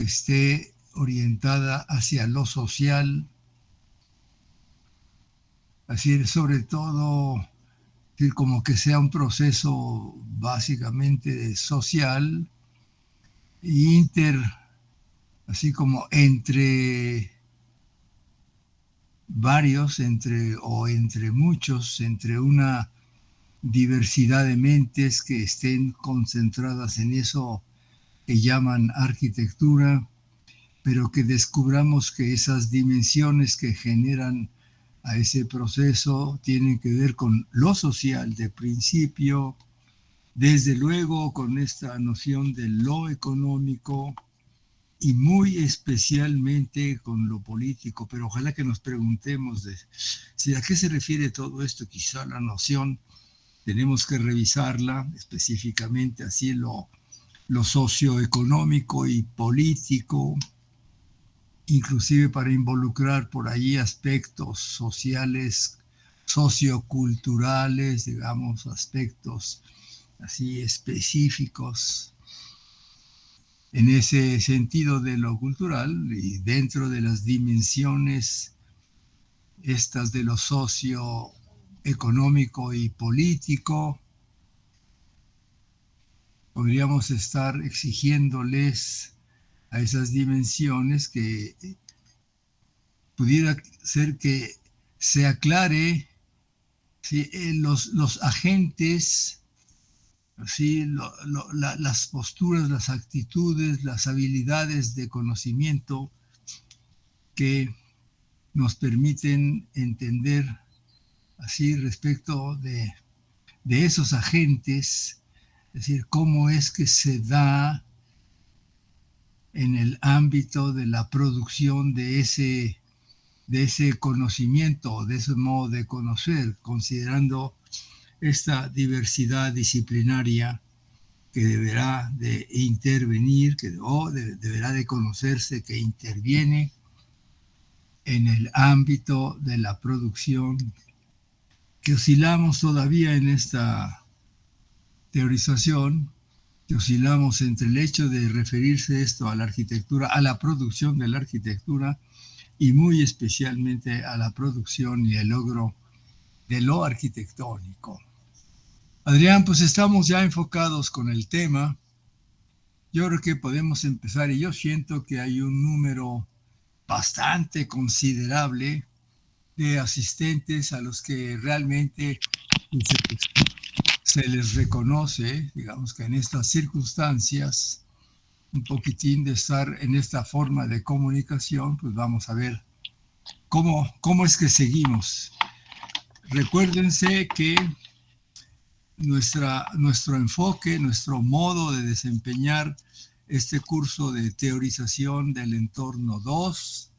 esté orientada hacia lo social, así sobre todo, como que sea un proceso básicamente social, inter, así como entre varios, entre muchos, entre una diversidad de mentes que estén concentradas en eso que llaman arquitectura, pero que descubramos que esas dimensiones que generan a ese proceso tienen que ver con lo social de principio, desde luego con esta noción de lo económico y muy especialmente con lo político, pero ojalá que nos preguntemos de si a qué se refiere todo esto, quizá la noción tenemos que revisarla específicamente, así lo socioeconómico y político, inclusive para involucrar por ahí aspectos sociales, socioculturales, digamos, aspectos así específicos en ese sentido de lo cultural y dentro de las dimensiones estas de lo socioeconómico y político, podríamos estar exigiéndoles a esas dimensiones que pudiera ser que se aclare si los agentes, ¿sí? Las posturas, las actitudes, las habilidades de conocimiento que nos permiten entender así respecto de esos agentes, es decir, cómo es que se da en el ámbito de la producción de ese conocimiento, de ese modo de conocer, considerando esta diversidad disciplinaria que deberá de intervenir, deberá de conocerse, que interviene en el ámbito de la producción, que oscilamos todavía en esta teorización, que oscilamos entre el hecho de referirse esto a la arquitectura, a la producción de la arquitectura, y muy especialmente a la producción y el logro de lo arquitectónico. Adrián, pues estamos ya enfocados con el tema. Yo creo que podemos empezar y yo siento que hay un número bastante considerable de asistentes a los que realmente se les reconoce, digamos que en estas circunstancias, un poquitín de estar en esta forma de comunicación, pues vamos a ver cómo es que seguimos. Recuérdense que nuestro enfoque, nuestro modo de desempeñar este curso de teorización del entorno 2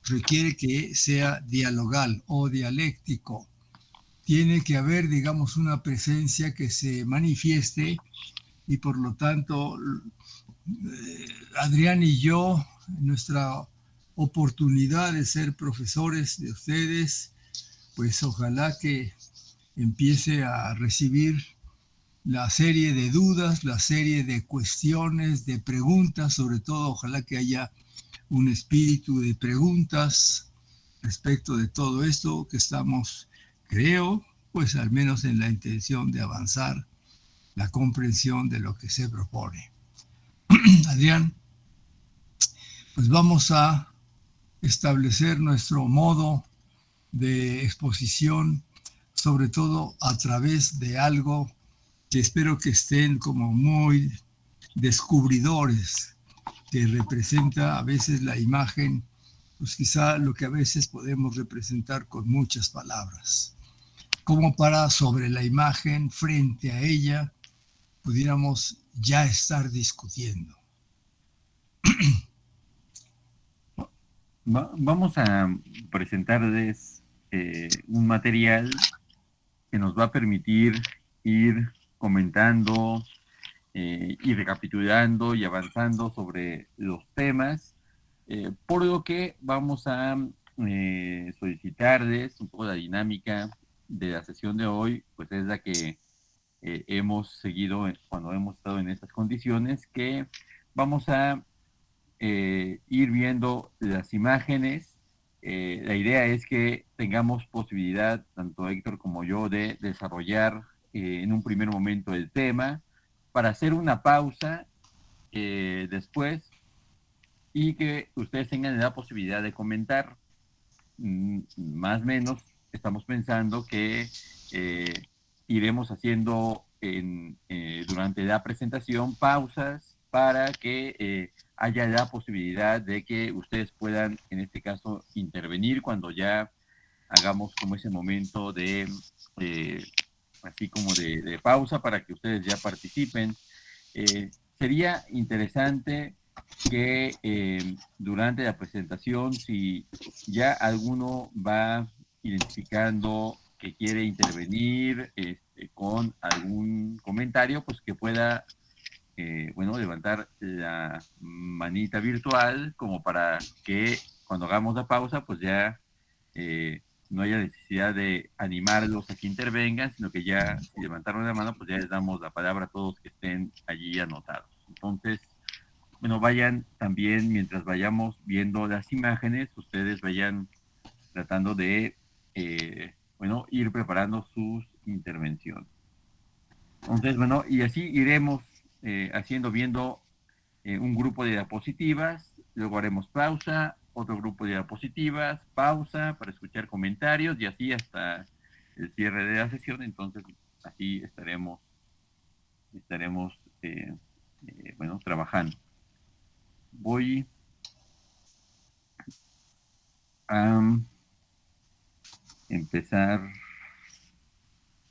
requiere que sea dialogal o dialéctico. Tiene que haber, digamos, una presencia que se manifieste y por lo tanto, Adrián y yo, nuestra oportunidad de ser profesores de ustedes, pues ojalá que empiece a recibir la serie de dudas, la serie de cuestiones, de preguntas, sobre todo ojalá que haya un espíritu de preguntas respecto de todo esto que estamos, creo, pues al menos en la intención de avanzar la comprensión de lo que se propone. Adrián, pues vamos a establecer nuestro modo de exposición, sobre todo a través de algo que espero que estén como muy descubridores, que representa a veces la imagen, pues quizá lo que a veces podemos representar con muchas palabras, como para sobre la imagen, frente a ella, pudiéramos ya estar discutiendo. Vamos a presentarles un material que nos va a permitir ir comentando y recapitulando y avanzando sobre los temas, por lo que vamos a solicitarles un poco la dinámica de la sesión de hoy, pues es la que hemos seguido cuando hemos estado en estas condiciones, que vamos a ir viendo las imágenes. La idea es que tengamos posibilidad, tanto Héctor como yo, de desarrollar en un primer momento el tema, para hacer una pausa después y que ustedes tengan la posibilidad de comentar. Más o menos estamos pensando que iremos haciendo durante la presentación pausas para que haya la posibilidad de que ustedes puedan, en este caso, intervenir cuando ya hagamos como ese momento de, así como de pausa para que ustedes ya participen. Sería interesante que durante la presentación, si ya alguno va identificando que quiere intervenir con algún comentario, pues que pueda, bueno, levantar la manita virtual como para que cuando hagamos la pausa, pues ya no haya necesidad de animarlos a que intervengan, sino que ya si levantaron la mano, pues ya les damos la palabra a todos que estén allí anotados. Entonces, bueno, vayan también, mientras vayamos viendo las imágenes, ustedes vayan tratando de, bueno, ir preparando sus intervenciones. Entonces, bueno, y así iremos viendo un grupo de diapositivas, luego haremos pausa, otro grupo de diapositivas, pausa para escuchar comentarios y así hasta el cierre de la sesión. Entonces, así estaremos bueno, trabajando. Voy a empezar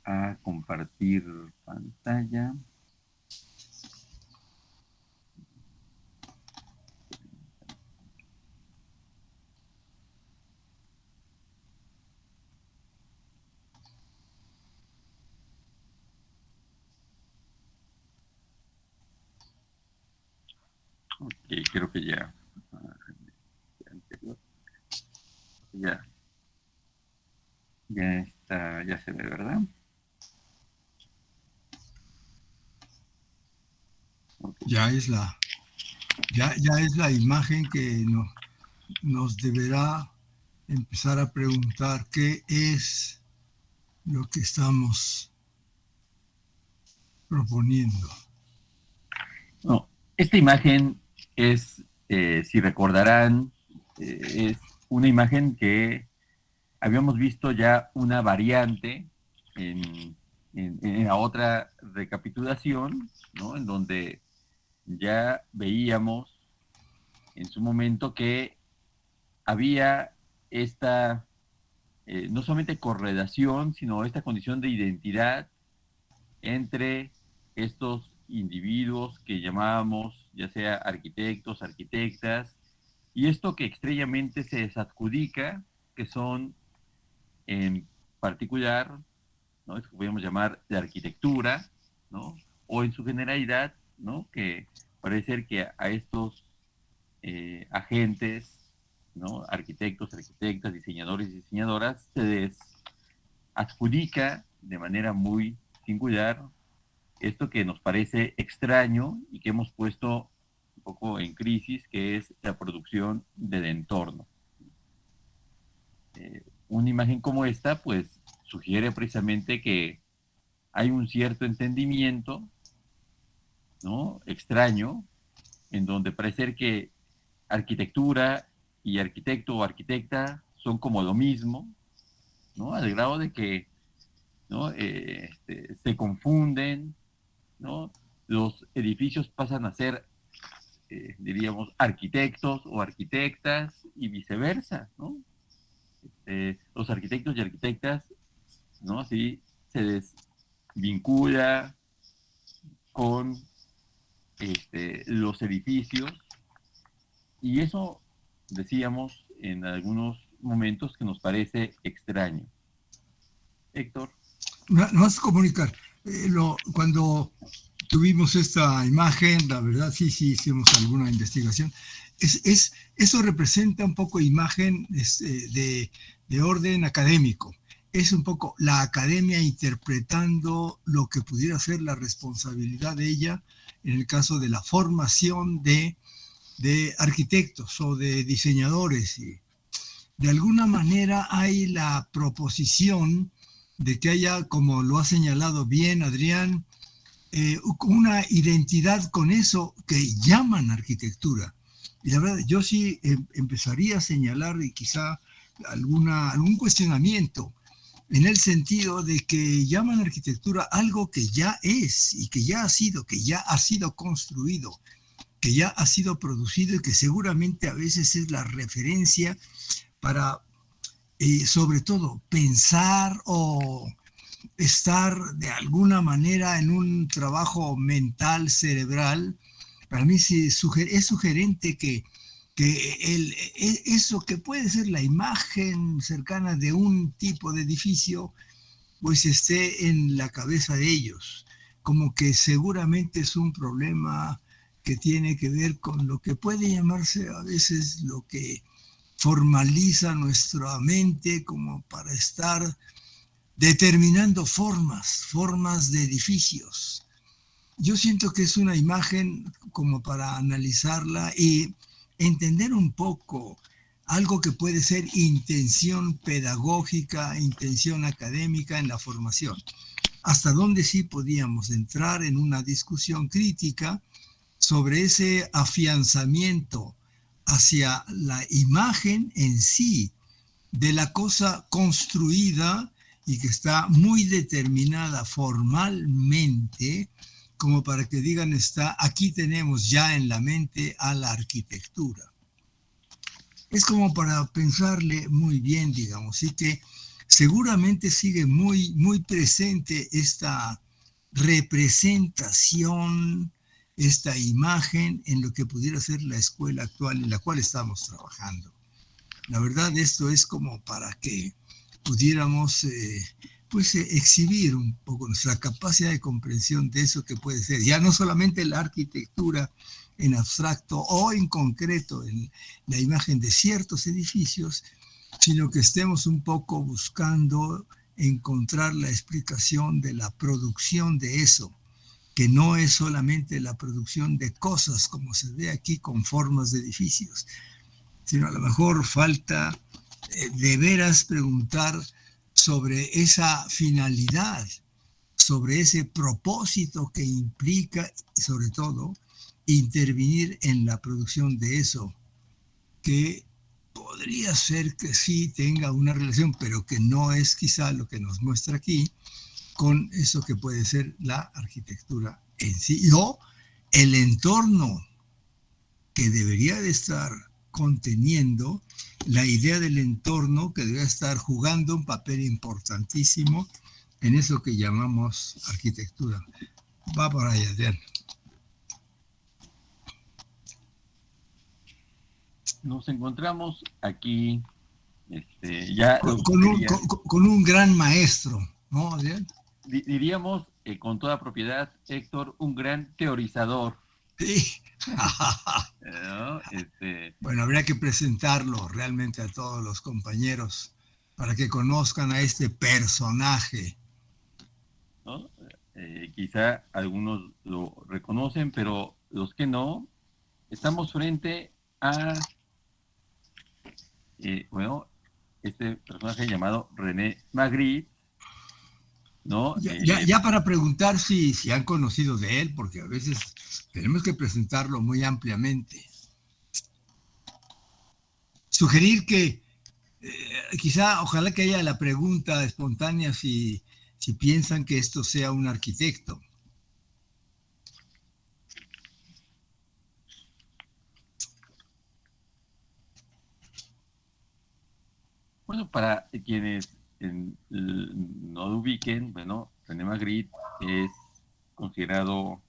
a compartir pantalla. Ok, creo que ya. Ya está, ya se ve, ¿verdad? Okay. Ya es la imagen que nos deberá empezar a preguntar qué es lo que estamos proponiendo. No, esta imagen es, si recordarán, es una imagen que habíamos visto ya una variante en la otra recapitulación, ¿no? En donde ya veíamos en su momento que había esta, no solamente correlación, sino esta condición de identidad entre estos individuos que llamábamos ya sea arquitectos, arquitectas, y esto que extrañamente se desadjudica, que son en particular, ¿no? Es que podríamos llamar de arquitectura, ¿no? O en su generalidad, ¿no? Que parece ser que a estos agentes, ¿no? Arquitectos, arquitectas, diseñadores y diseñadoras, se les adjudica de manera muy singular esto que nos parece extraño y que hemos puesto un poco en crisis, que es la producción del entorno. Una imagen como esta, pues, sugiere precisamente que hay un cierto entendimiento, ¿no? Extraño, en donde parece que arquitectura y arquitecto o arquitecta son como lo mismo, ¿no? Al grado de que, ¿no? Se confunden, ¿no? Los edificios pasan a ser, diríamos, arquitectos o arquitectas y viceversa, ¿no? Los arquitectos y arquitectas, ¿no? Así se desvincula con los edificios, y eso decíamos en algunos momentos que nos parece extraño. Héctor. No vas a comunicar. Cuando tuvimos esta imagen, la verdad sí hicimos alguna investigación. Eso representa un poco imagen de orden académico. Es un poco la academia interpretando lo que pudiera ser la responsabilidad de ella en el caso de la formación de de arquitectos o de diseñadores. Y de alguna manera hay la proposición de que haya, como lo ha señalado bien Adrián, una identidad con eso que llaman arquitectura. Y la verdad, yo sí empezaría a señalar y quizá algún cuestionamiento en el sentido de que llaman arquitectura algo que ya es y que ya ha sido construido, que ya ha sido producido y que seguramente a veces es la referencia para, sobre todo, pensar o estar de alguna manera en un trabajo mental, cerebral. Para mí sí es sugerente que eso que puede ser la imagen cercana de un tipo de edificio, pues esté en la cabeza de ellos, como que seguramente es un problema que tiene que ver con lo que puede llamarse a veces lo que formaliza nuestra mente como para estar determinando formas de edificios. Yo siento que es una imagen como para analizarla y entender un poco algo que puede ser intención pedagógica, intención académica en la formación. Hasta dónde sí podíamos entrar en una discusión crítica sobre ese afianzamiento hacia la imagen en sí de la cosa construida y que está muy determinada formalmente, como para que digan, aquí tenemos ya en la mente a la arquitectura. Es como para pensarle muy bien, digamos, y que seguramente sigue muy presente esta representación, esta imagen en lo que pudiera ser la escuela actual en la cual estamos trabajando. La verdad, esto es como para que pudiéramos exhibir un poco nuestra capacidad de comprensión de eso que puede ser, ya no solamente la arquitectura en abstracto o en concreto en la imagen de ciertos edificios, sino que estemos un poco buscando encontrar la explicación de la producción de eso, que no es solamente la producción de cosas como se ve aquí con formas de edificios, sino a lo mejor falta de veras preguntar sobre esa finalidad, sobre ese propósito que implica, sobre todo, intervenir en la producción de eso, que podría ser que sí tenga una relación, pero que no es quizá lo que nos muestra aquí, con eso que puede ser la arquitectura en sí, o el entorno que debería de estar conteniendo la idea del entorno que debe estar jugando un papel importantísimo en eso que llamamos arquitectura. Va por allá, Adrián. Nos encontramos aquí, ya lo con un gran maestro, ¿no, Adrián? Diríamos con toda propiedad, Héctor, un gran teorizador. Sí. ¿No? Bueno, habría que presentarlo realmente a todos los compañeros para que conozcan a este personaje. ¿No? Quizá algunos lo reconocen, pero los que no, estamos frente a, este personaje llamado René Magritte, ¿no? Ya para preguntar si han conocido de él, porque a veces tenemos que presentarlo muy ampliamente. Sugerir que quizá, ojalá que haya la pregunta espontánea si piensan que esto sea un arquitecto. Bueno, para quienes no lo ubiquen, bueno, René Magritte es considerado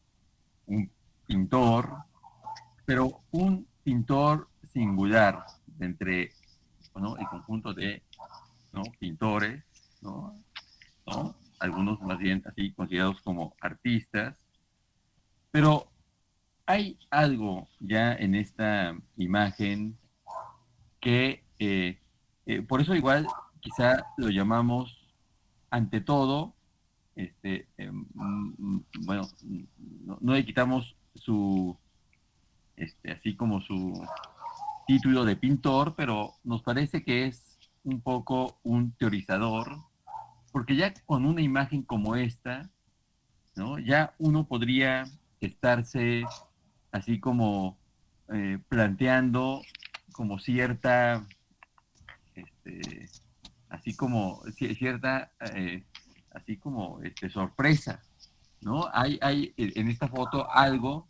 un pintor, pero un pintor singular de entre el conjunto de pintores, ¿no? Algunos más bien así considerados como artistas, pero hay algo ya en esta imagen que por eso igual quizá lo llamamos ante todo, bueno, no le quitamos su así como su título de pintor, pero nos parece que es un poco un teorizador, porque ya con una imagen como esta, ¿no? Ya uno podría estarse así como planteando como cierta, este, así como cierta, así como sorpresa, ¿no? Hay en esta foto algo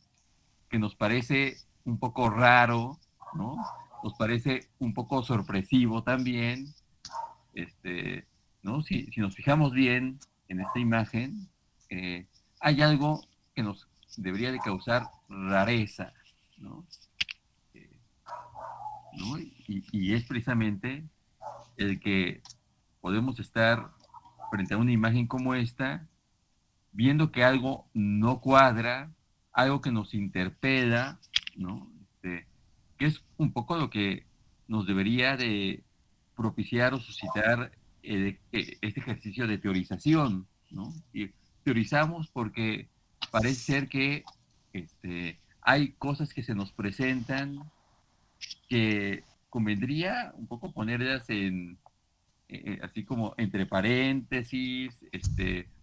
que nos parece un poco raro, ¿no? Nos parece un poco sorpresivo también, ¿no? Si nos fijamos bien en esta imagen, hay algo que nos debería de causar rareza, ¿no? Eh, ¿No? Y es precisamente el que podemos estar frente a una imagen como esta, viendo que algo no cuadra, algo que nos interpela, ¿no? Que es un poco lo que nos debería de propiciar o suscitar este ejercicio de teorización, ¿no? Y teorizamos porque parece ser que hay cosas que se nos presentan que convendría un poco ponerlas en, así como entre paréntesis,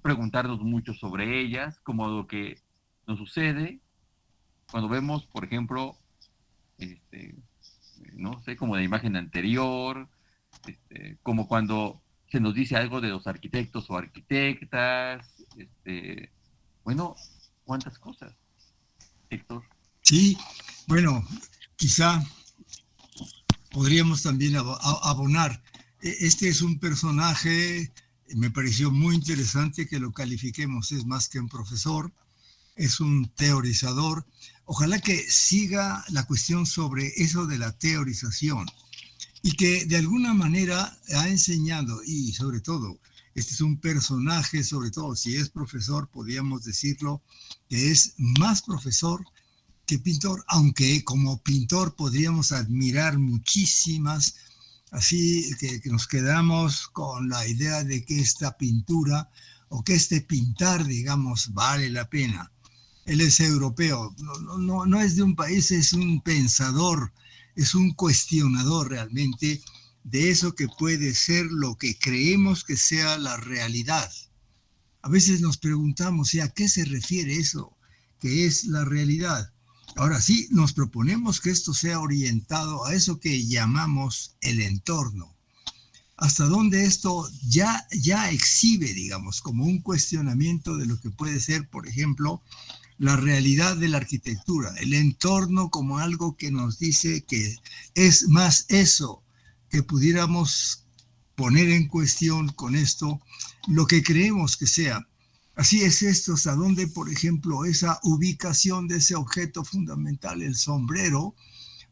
preguntarnos mucho sobre ellas, como lo que nos sucede cuando vemos, por ejemplo, este, no sé, como la imagen anterior, como cuando se nos dice algo de los arquitectos o arquitectas, bueno, cuántas cosas, Héctor. Sí, bueno, quizá podríamos también abonar. Este es un personaje, me pareció muy interesante que lo califiquemos, es más que un profesor, es un teorizador. Ojalá que siga la cuestión sobre eso de la teorización y que de alguna manera ha enseñado, y sobre todo, este es un personaje, sobre todo si es profesor, podríamos decirlo, que es más profesor que pintor, aunque como pintor podríamos admirar muchísimas, así que nos quedamos con la idea de que esta pintura o que este pintar, digamos, vale la pena. Él es europeo, no es de un país, es un pensador, es un cuestionador realmente de eso que puede ser lo que creemos que sea la realidad. A veces nos preguntamos, ¿y a qué se refiere eso que es la realidad? Ahora sí, nos proponemos que esto sea orientado a eso que llamamos el entorno. Hasta dónde esto ya exhibe, digamos, como un cuestionamiento de lo que puede ser, por ejemplo, la realidad de la arquitectura, el entorno como algo que nos dice que es más eso que pudiéramos poner en cuestión con esto lo que creemos que sea. Así es esto, hasta donde, por ejemplo, esa ubicación de ese objeto fundamental, el sombrero,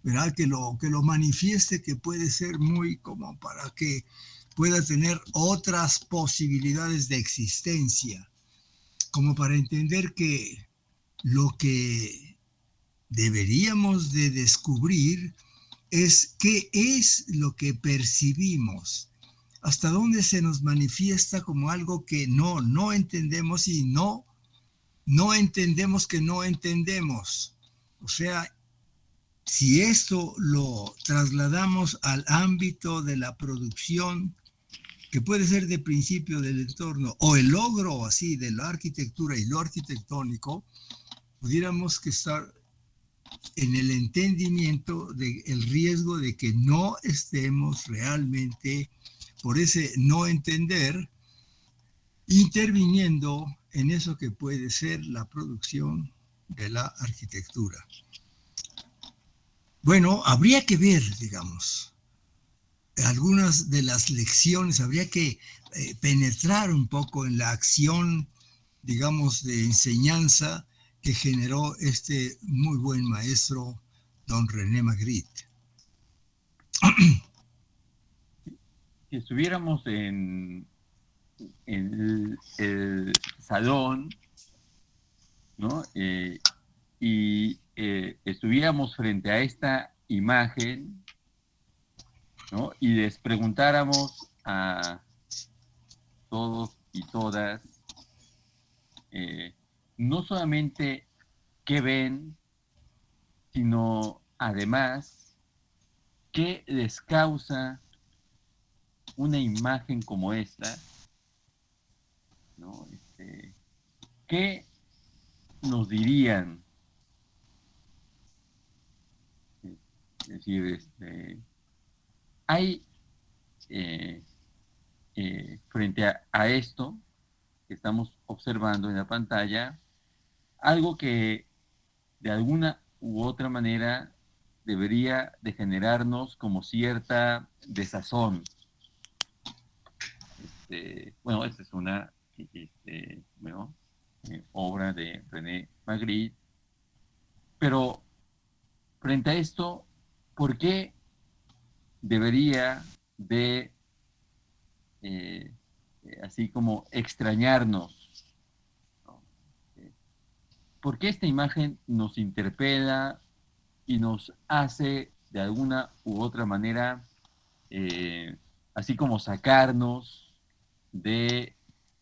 ¿verdad? Que lo manifieste, que puede ser muy como para que pueda tener otras posibilidades de existencia, como para entender que lo que deberíamos de descubrir es qué es lo que percibimos, hasta dónde se nos manifiesta como algo que no entendemos y no entendemos que no entendemos. O sea, si esto lo trasladamos al ámbito de la producción, que puede ser de principio del entorno, o el logro así de la arquitectura y lo arquitectónico, pudiéramos que estar en el entendimiento del riesgo de que no estemos realmente, por ese no entender, interviniendo en eso que puede ser la producción de la arquitectura. Bueno, habría que ver, digamos, algunas de las lecciones, habría que penetrar un poco en la acción, digamos, de enseñanza que generó este muy buen maestro, don René Magritte. Si estuviéramos en el salón, ¿no? Y estuviéramos frente a esta imagen, ¿no? Y les preguntáramos a todos y todas, no solamente qué ven, sino además, ¿qué les causa una imagen como esta? ¿No? ¿Qué nos dirían? Es decir, hay eh, frente a esto que estamos observando en la pantalla, algo que de alguna u otra manera debería de generarnos como cierta desazón. Bueno, esta es una bueno, obra de René Magritte, pero frente a esto, ¿por qué debería de así como extrañarnos, ¿no? ¿Por qué esta imagen nos interpela y nos hace de alguna u otra manera así como sacarnos de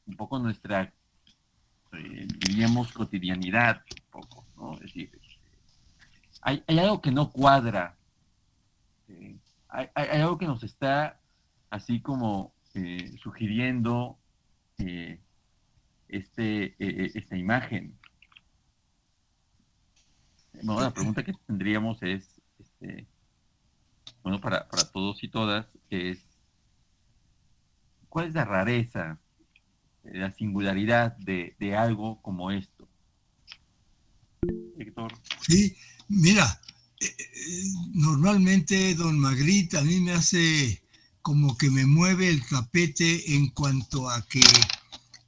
un poco nuestra, diríamos, cotidianidad, un poco, ¿no? Es decir, hay algo que no cuadra, hay algo que nos está así como sugiriendo eh, esta imagen. Bueno, la pregunta que tendríamos es, bueno, para todos y todas, es, ¿cuál es la rareza, la singularidad de algo como esto? Héctor. Sí, mira, normalmente don Magritte a mí me hace como que me mueve el tapete en cuanto a que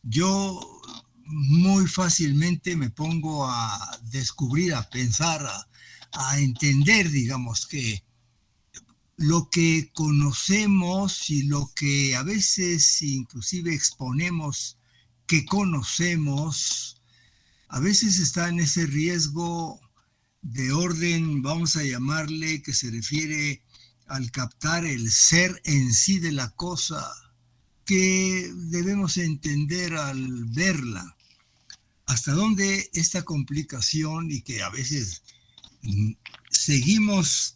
yo muy fácilmente me pongo a descubrir, a pensar, a entender, digamos, que lo que conocemos y lo que a veces inclusive exponemos que conocemos, a veces está en ese riesgo de orden, vamos a llamarle, que se refiere al captar el ser en sí de la cosa, que debemos entender al verla. Hasta dónde esta complicación y que a veces seguimos,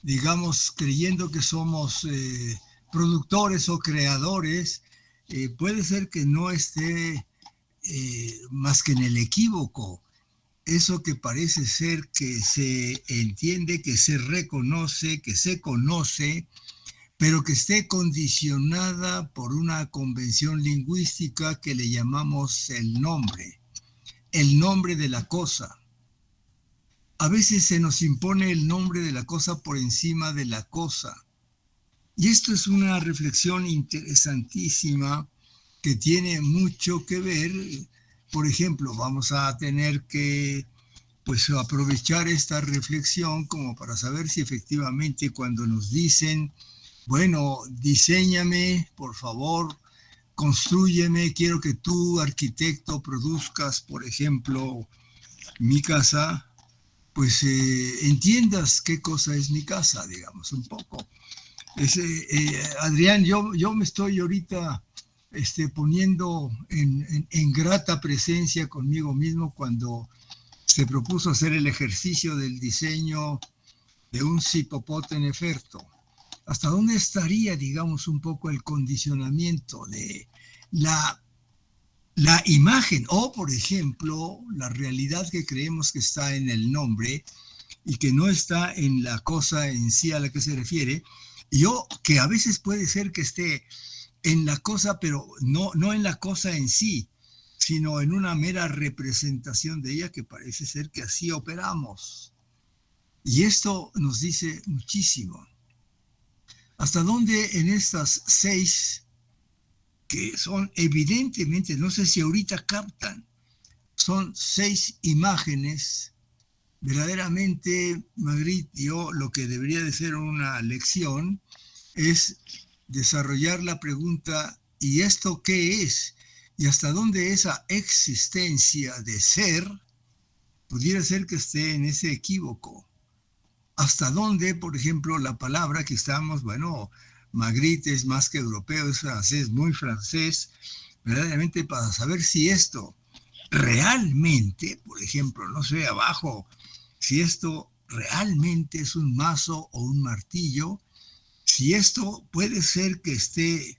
digamos, creyendo que somos productores o creadores, puede ser que no esté más que en el equívoco. Eso que parece ser que se entiende, que se reconoce, que se conoce, pero que esté condicionada por una convención lingüística que le llamamos el nombre de la cosa. A veces se nos impone el nombre de la cosa por encima de la cosa. Y esto es una reflexión interesantísima que tiene mucho que ver. Por ejemplo, vamos a tener que pues aprovechar esta reflexión como para saber si efectivamente cuando nos dicen, bueno, diséñame, por favor, constrúyeme, quiero que tú, arquitecto, produzcas, por ejemplo, mi casa, pues entiendas qué cosa es mi casa, digamos, un poco. Adrián, yo me estoy ahorita poniendo en grata presencia conmigo mismo cuando se propuso hacer el ejercicio del diseño de un cipopote neferto. ¿Hasta dónde estaría, digamos, un poco el condicionamiento de la imagen o, por ejemplo, la realidad que creemos que está en el nombre y que no está en la cosa en sí a la que se refiere? Yo, que a veces puede ser que esté en la cosa, pero no en la cosa en sí, sino en una mera representación de ella, que parece ser que así operamos. Y esto nos dice muchísimo. ¿Hasta dónde en estas 6, que son evidentemente, no sé si ahorita captan, son 6 imágenes, verdaderamente Magritte dio lo que debería de ser una lección, es desarrollar la pregunta, ¿y esto qué es? Y hasta dónde esa existencia de ser pudiera ser que esté en ese equívoco. Hasta dónde, por ejemplo, la palabra que estamos, bueno, Magritte es más que europeo, es francés, muy francés, verdaderamente para saber si esto realmente, por ejemplo, no sé, abajo, si esto realmente es un mazo o un martillo, si esto puede ser que esté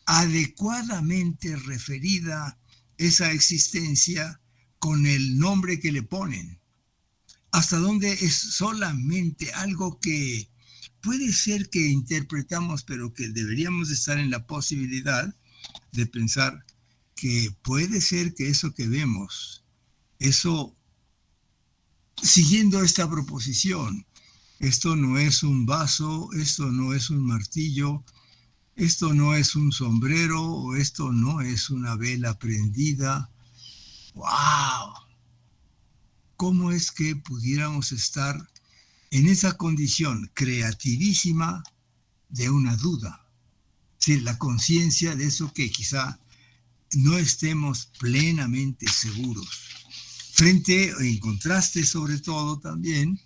adecuadamente referida esa existencia con el nombre que le ponen. Hasta dónde es solamente algo que puede ser que interpretamos, pero que deberíamos estar en la posibilidad de pensar que puede ser que eso que vemos, eso, siguiendo esta proposición, esto no es un vaso, esto no es un martillo, esto no es un sombrero o esto no es una vela prendida. ¡Wow! ¿Cómo es que pudiéramos estar en esa condición creativísima de una duda? Sí, la conciencia de eso que quizá no estemos plenamente seguros. Frente, en contraste sobre todo también,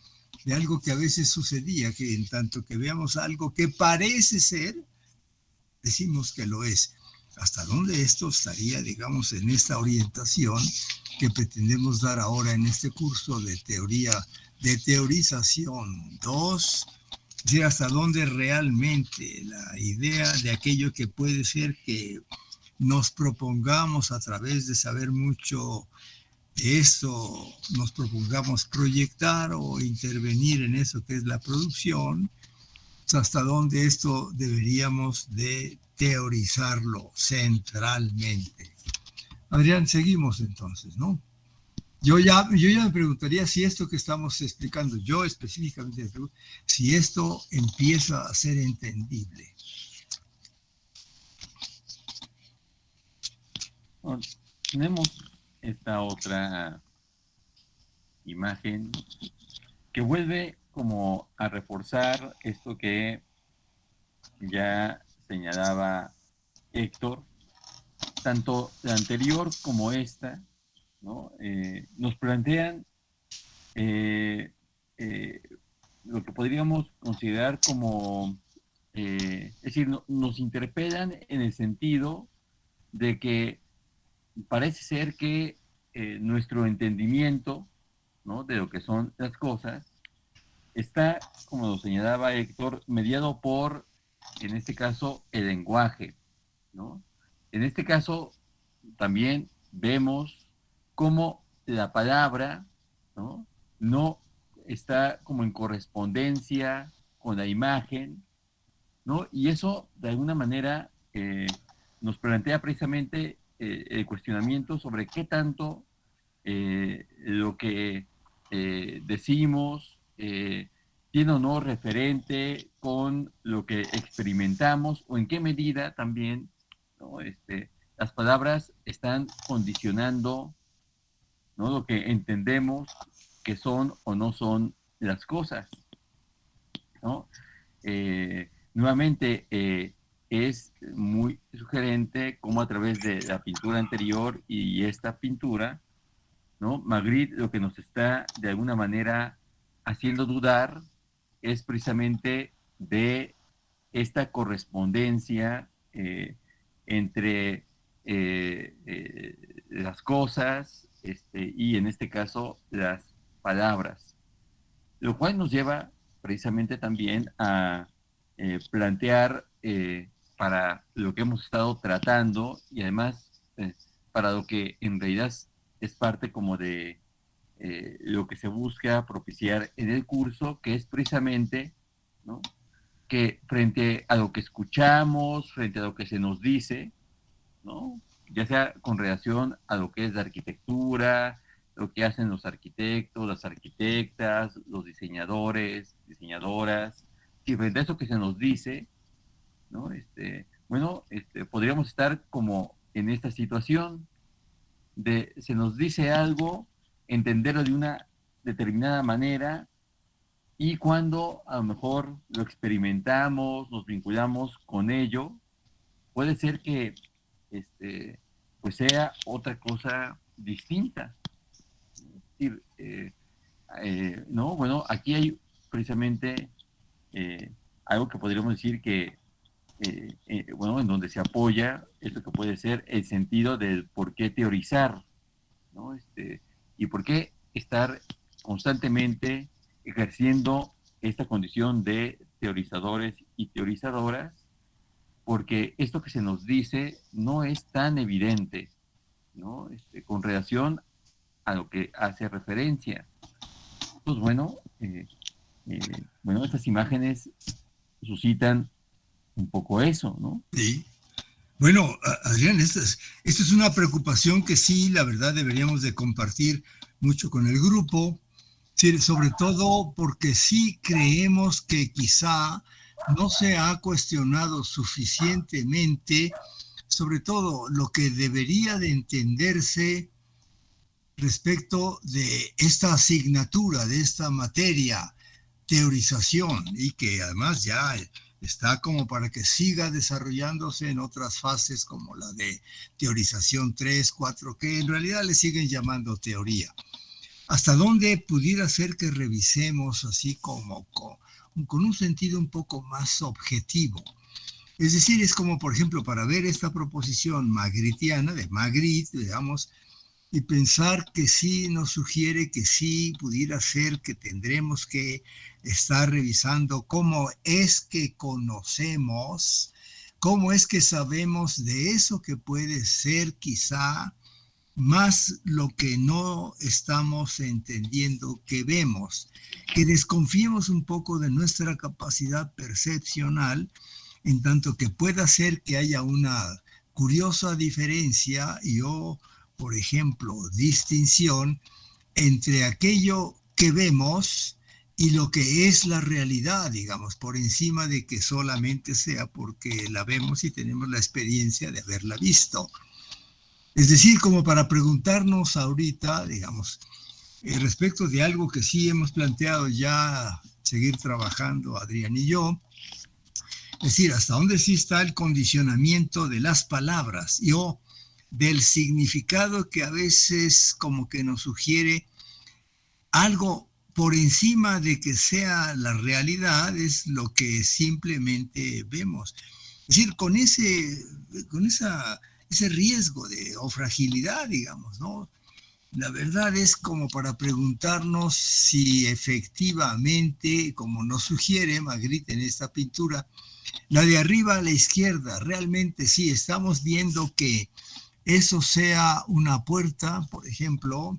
de algo que a veces sucedía, que en tanto que veamos algo que parece ser, decimos que lo es. ¿Hasta dónde esto estaría, digamos, en esta orientación que pretendemos dar ahora en este curso de teoría, de teorización 2? Es decir, hasta dónde realmente la idea de aquello que puede ser que nos propongamos a través de saber mucho de esto, nos propongamos proyectar o intervenir en eso que es la producción, hasta dónde esto deberíamos de teorizarlo centralmente. Adrián, seguimos entonces, ¿no? Yo ya me preguntaría si esto que estamos explicando, yo específicamente, si esto empieza a ser entendible. Bueno, tenemos esta otra imagen que vuelve como a reforzar esto que ya señalaba Héctor, tanto la anterior como esta, ¿no? Nos plantean eh, eh, lo que podríamos considerar como, es decir, nos interpelan en el sentido de que parece ser que nuestro entendimiento, ¿no?, de lo que son las cosas está, como lo señalaba Héctor, mediado por, en este caso, el lenguaje, ¿no? En este caso, también vemos cómo la palabra, ¿no?, no está como en correspondencia con la imagen, ¿no? Y eso, de alguna manera, nos plantea precisamente el cuestionamiento sobre qué tanto lo que decimos tiene o no referente con lo que experimentamos o en qué medida también, ¿no?, las palabras están condicionando, ¿no?, lo que entendemos que son o no son las cosas, ¿no? Nuevamente, es muy sugerente cómo a través de la pintura anterior y esta pintura, ¿no?, Magritte lo que nos está de alguna manera haciendo dudar es precisamente de esta correspondencia entre las cosas y en este caso las palabras, lo cual nos lleva precisamente también a plantear para lo que hemos estado tratando y además para lo que en realidad es parte como de lo que se busca propiciar en el curso, que es precisamente, ¿no?, que frente a lo que escuchamos, frente a lo que se nos dice, ¿no?, ya sea con relación a lo que es la arquitectura, lo que hacen los arquitectos, las arquitectas, los diseñadores, diseñadoras, y frente a eso que se nos dice, ¿no?, bueno, podríamos estar como en esta situación de se nos dice algo, entenderlo de una determinada manera, y cuando a lo mejor lo experimentamos, nos vinculamos con ello, puede ser que pues sea otra cosa distinta. Es decir, no, bueno, aquí hay precisamente algo que podríamos decir que, bueno, en donde se apoya esto que puede ser el sentido del por qué teorizar, ¿no? Y por qué estar constantemente ejerciendo esta condición de teorizadores y teorizadoras, porque esto que se nos dice no es tan evidente, ¿no? Con relación a lo que hace referencia. Pues bueno, bueno, estas imágenes suscitan un poco eso, ¿no? Sí. Bueno, Adrián, esta es una preocupación que sí, la verdad, deberíamos de compartir mucho con el grupo, sí, sobre todo porque sí creemos que quizá no se ha cuestionado suficientemente, sobre todo lo que debería de entenderse respecto de esta asignatura, de esta materia, teorización, y que además ya está como para que siga desarrollándose en otras fases como la de teorización 3, 4, que en realidad le siguen llamando teoría. ¿Hasta dónde pudiera ser que revisemos así como con un sentido un poco más objetivo? Es decir, es como, por ejemplo, para ver esta proposición magritiana, de Magritte, digamos, y pensar que sí nos sugiere que sí pudiera ser que tendremos que estar revisando cómo es que conocemos, cómo es que sabemos de eso que puede ser quizá más lo que no estamos entendiendo que vemos, que desconfiemos un poco de nuestra capacidad percepcional, en tanto que pueda ser que haya una curiosa diferencia o, por ejemplo, distinción entre aquello que vemos y lo que es la realidad, digamos, por encima de que solamente sea porque la vemos y tenemos la experiencia de haberla visto. Es decir, como para preguntarnos ahorita, digamos, respecto de algo que sí hemos planteado ya seguir trabajando Adrián y yo, es decir, hasta dónde sí está el condicionamiento de las palabras o del significado que a veces como que nos sugiere algo por encima de que sea la realidad, es lo que simplemente vemos. Es decir, ese riesgo o fragilidad, digamos, ¿no? La verdad es como para preguntarnos si efectivamente, como nos sugiere Magritte en esta pintura, la de arriba a la izquierda, realmente sí, estamos viendo que eso sea una puerta, por ejemplo,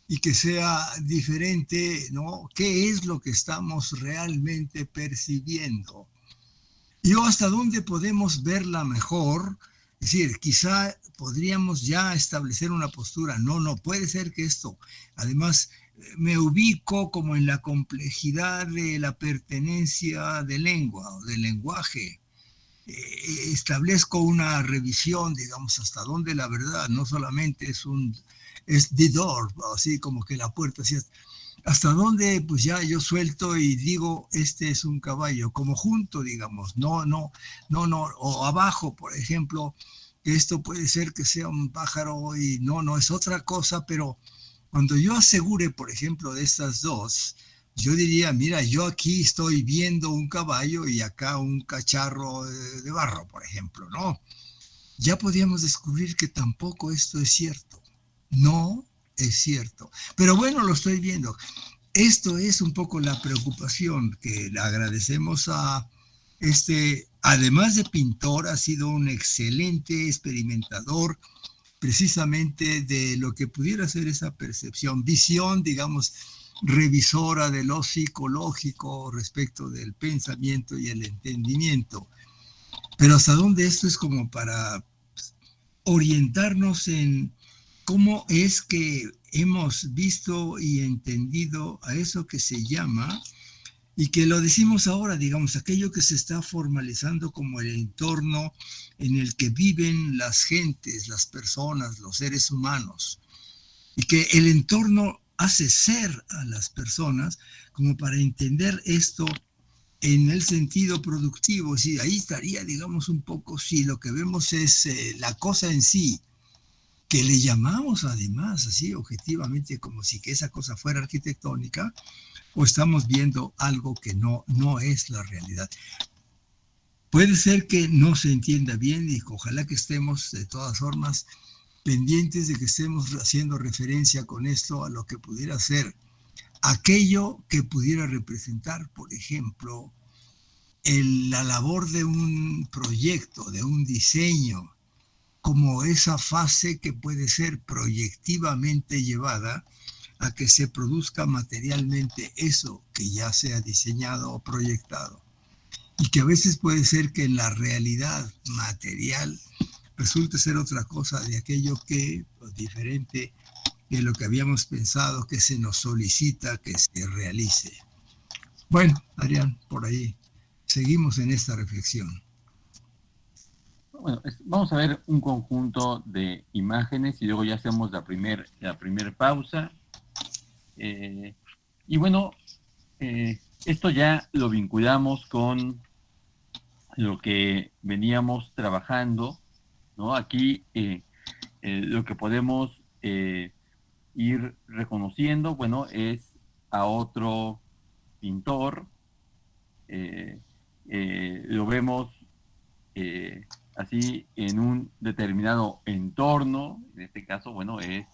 y que sea diferente, ¿no? ¿Qué es lo que estamos realmente percibiendo? Y hasta dónde podemos verla mejor. Es decir, quizá podríamos ya establecer una postura. No, no puede ser que esto. Además, me ubico como en la complejidad de la pertenencia de lengua o del lenguaje. Establezco una revisión, digamos, hasta dónde la verdad no solamente es the door, así como que la puerta, así, hasta dónde pues ya yo suelto y digo, este es un caballo, como junto, digamos, no, o abajo, por ejemplo, que esto puede ser que sea un pájaro y no es otra cosa, pero cuando yo asegure, por ejemplo, de estas dos, yo diría, mira, yo aquí estoy viendo un caballo y acá un cacharro de barro, por ejemplo, ¿no? Ya podíamos descubrir que tampoco esto es cierto. No es cierto. Pero bueno, lo estoy viendo. Esto es un poco la preocupación que le agradecemos a además de pintor, ha sido un excelente experimentador precisamente de lo que pudiera ser esa percepción, visión, digamos, revisora de lo psicológico respecto del pensamiento y el entendimiento. Pero hasta dónde esto es como para orientarnos en cómo es que hemos visto y entendido a eso que se llama, y que lo decimos ahora, digamos, aquello que se está formalizando como el entorno en el que viven las gentes, las personas, los seres humanos, y que el entorno hace ser a las personas como para entender esto en el sentido productivo. Sí, ahí estaría, digamos, un poco, si lo que vemos es la cosa en sí, que le llamamos además así objetivamente como si que esa cosa fuera arquitectónica, o estamos viendo algo que no es la realidad. Puede ser que no se entienda bien y ojalá que estemos de todas formas pendientes de que estemos haciendo referencia con esto a lo que pudiera ser aquello que pudiera representar, por ejemplo, la labor de un proyecto, de un diseño, como esa fase que puede ser proyectivamente llevada a que se produzca materialmente eso que ya se ha diseñado o proyectado. Y que a veces puede ser que la realidad material resulte ser otra cosa de aquello que, pues, diferente de lo que habíamos pensado que se nos solicita que se realice. Bueno, Adrián, por ahí seguimos en esta reflexión. Bueno, vamos a ver un conjunto de imágenes y luego ya hacemos la primer pausa. Y bueno, esto ya lo vinculamos con lo que veníamos trabajando, ¿no? Aquí lo que podemos ir reconociendo, bueno, es a otro pintor, lo vemos así en un determinado entorno, en este caso, bueno, es,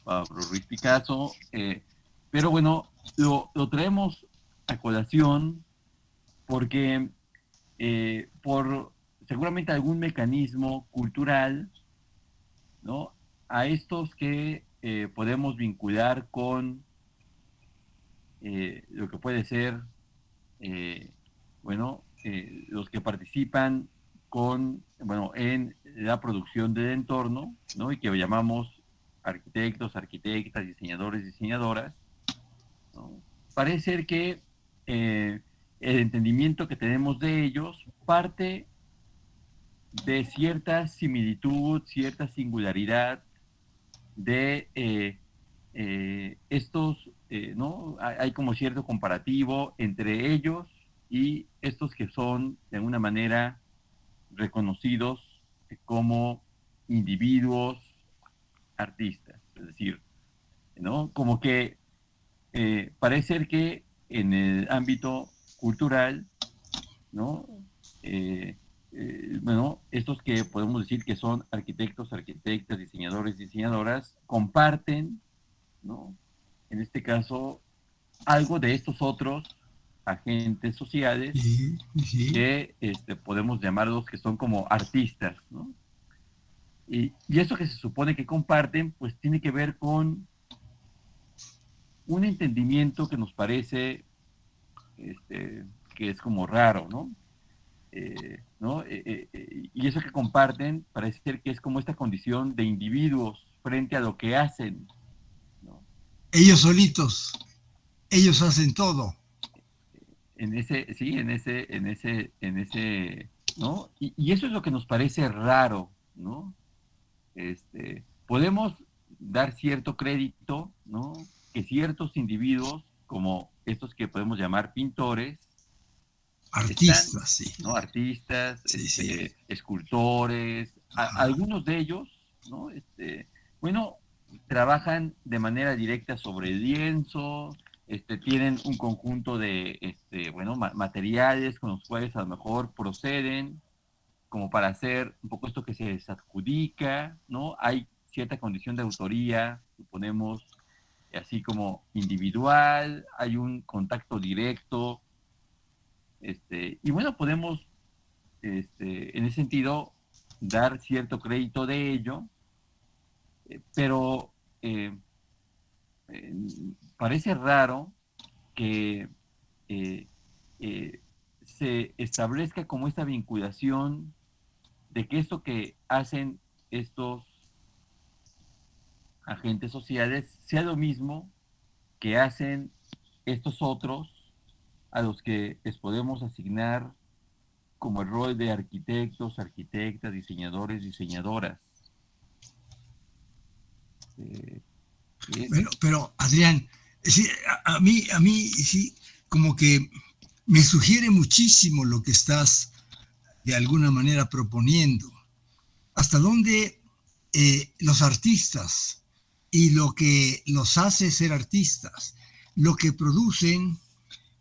Pablo Ruiz Picasso, pero bueno, lo traemos a colación porque por seguramente algún mecanismo cultural, ¿no? A estos que podemos vincular con lo que puede ser, los que participan en la producción del entorno, ¿no? Y que llamamos arquitectos, arquitectas, diseñadores, diseñadoras, ¿no? Parece ser que el entendimiento que tenemos de ellos parte de cierta similitud, cierta singularidad de estos, ¿no? Hay como cierto comparativo entre ellos y estos que son de alguna manera reconocidos como individuos artistas. Es decir, ¿no? Como que parece ser que en el ámbito cultural, ¿no? Estos que podemos decir que son arquitectos, arquitectas, diseñadores, diseñadoras, comparten, ¿no? En este caso, algo de estos otros agentes sociales que podemos llamarlos que son como artistas, ¿no? Y eso que se supone que comparten, pues tiene que ver con un entendimiento que nos parece que es como raro, ¿no? Y eso que comparten parece ser que es como esta condición de individuos frente a lo que hacen, ¿no? Ellos solitos, ellos hacen todo. ¿No? Y eso es lo que nos parece raro, ¿no? Podemos dar cierto crédito, ¿no? Que ciertos individuos, como estos que podemos llamar pintores, Artistas, sí. ¿no? Artistas, Sí, sí. escultores, algunos de ellos, ¿no? Trabajan de manera directa sobre el lienzo, tienen un conjunto de, materiales con los cuales a lo mejor proceden, como para hacer un poco esto que se les adjudica, ¿no? Hay cierta condición de autoría, suponemos, así como individual, hay un contacto directo, y bueno, podemos, en ese sentido, dar cierto crédito de ello, pero parece raro que eh, se establezca como esta vinculación de que esto que hacen estos agentes sociales sea lo mismo que hacen estos otros a los que les podemos asignar como el rol de arquitectos, arquitectas, diseñadores, diseñadoras. Bueno, pero Adrián, sí, a mí sí, como que me sugiere muchísimo lo que estás de alguna manera proponiendo. ¿Hasta dónde los artistas y lo que los hace ser artistas, lo que producen,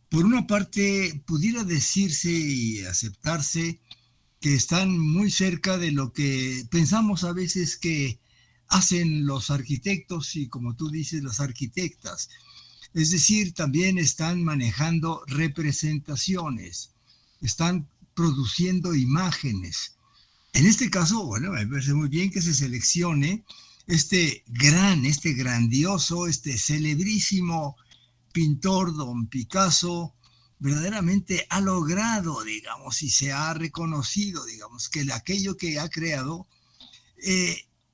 por una parte pudiera decirse y aceptarse que están muy cerca de lo que pensamos a veces que hacen los arquitectos y, como tú dices, las arquitectas. Es decir, también están manejando representaciones, están produciendo imágenes. En este caso, bueno, me parece muy bien que se seleccione este grandioso, este celebrísimo pintor, don Picasso. Verdaderamente ha logrado, digamos, y se ha reconocido, digamos, que aquello que ha creado,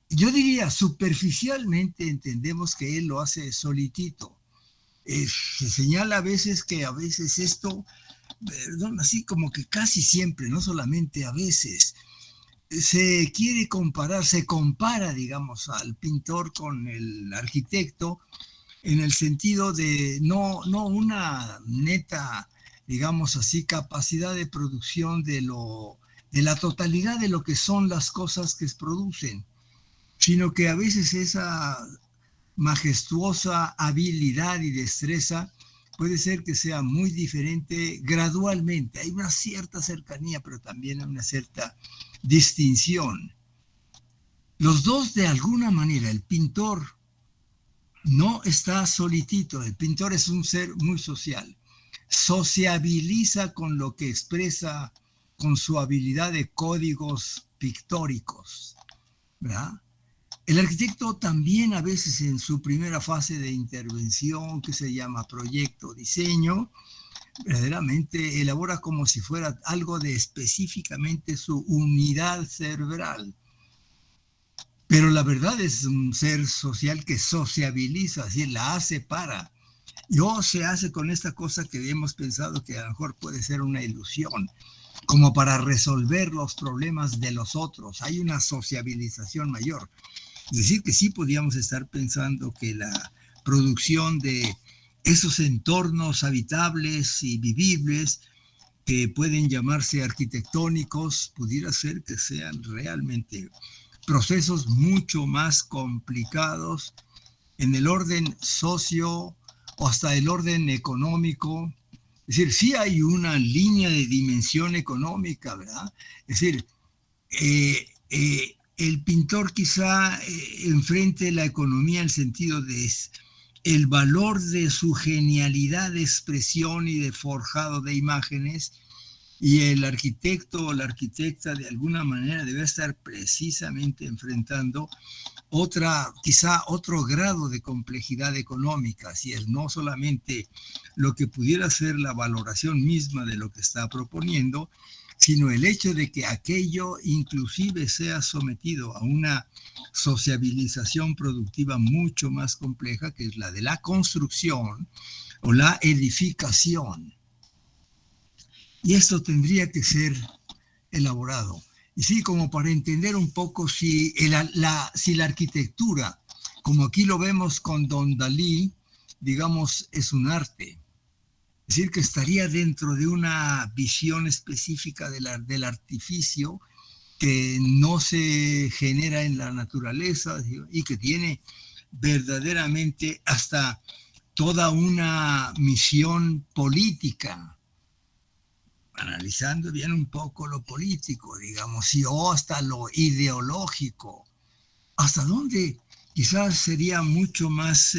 yo diría, superficialmente entendemos que él lo hace solitito. Se señala a veces esto, perdón, así como que casi siempre, no solamente a veces, se quiere comparar, se compara, digamos, al pintor con el arquitecto en el sentido de no una neta, digamos así, capacidad de producción de la totalidad de lo que son las cosas que se producen, sino que a veces esa majestuosa habilidad y destreza puede ser que sea muy diferente gradualmente. Hay una cierta cercanía, pero también hay una cierta distinción. Los dos, de alguna manera, el pintor no está solitito, el pintor es un ser muy social, sociabiliza con lo que expresa con su habilidad de códigos pictóricos, ¿verdad? El arquitecto también a veces en su primera fase de intervención, que se llama proyecto, diseño, verdaderamente elabora como si fuera algo de específicamente su unidad cerebral. Pero la verdad es un ser social que sociabiliza, así la hace para. O se hace con esta cosa que hemos pensado que a lo mejor puede ser una ilusión, como para resolver los problemas de los otros. Hay una sociabilización mayor. Es decir, que sí podríamos estar pensando que la producción de esos entornos habitables y vivibles que pueden llamarse arquitectónicos, pudiera ser que sean realmente procesos mucho más complicados en el orden socio o hasta el orden económico. Es decir, sí hay una línea de dimensión económica, ¿verdad? Es decir, el pintor quizá enfrente la economía en el sentido de el valor de su genialidad de expresión y de forjado de imágenes, y el arquitecto o la arquitecta de alguna manera debe estar precisamente enfrentando quizá otro grado de complejidad económica, si es no solamente lo que pudiera ser la valoración misma de lo que está proponiendo, sino el hecho de que aquello inclusive sea sometido a una sociabilización productiva mucho más compleja, que es la de la construcción o la edificación. Y esto tendría que ser elaborado. Y sí, como para entender un poco si la arquitectura, como aquí lo vemos con Don Dalí, digamos, es un arte. Es decir, que estaría dentro de una visión específica del artificio que no se genera en la naturaleza y que tiene verdaderamente hasta toda una misión política, analizando bien un poco lo político, digamos, y o hasta lo ideológico, hasta dónde quizás sería mucho más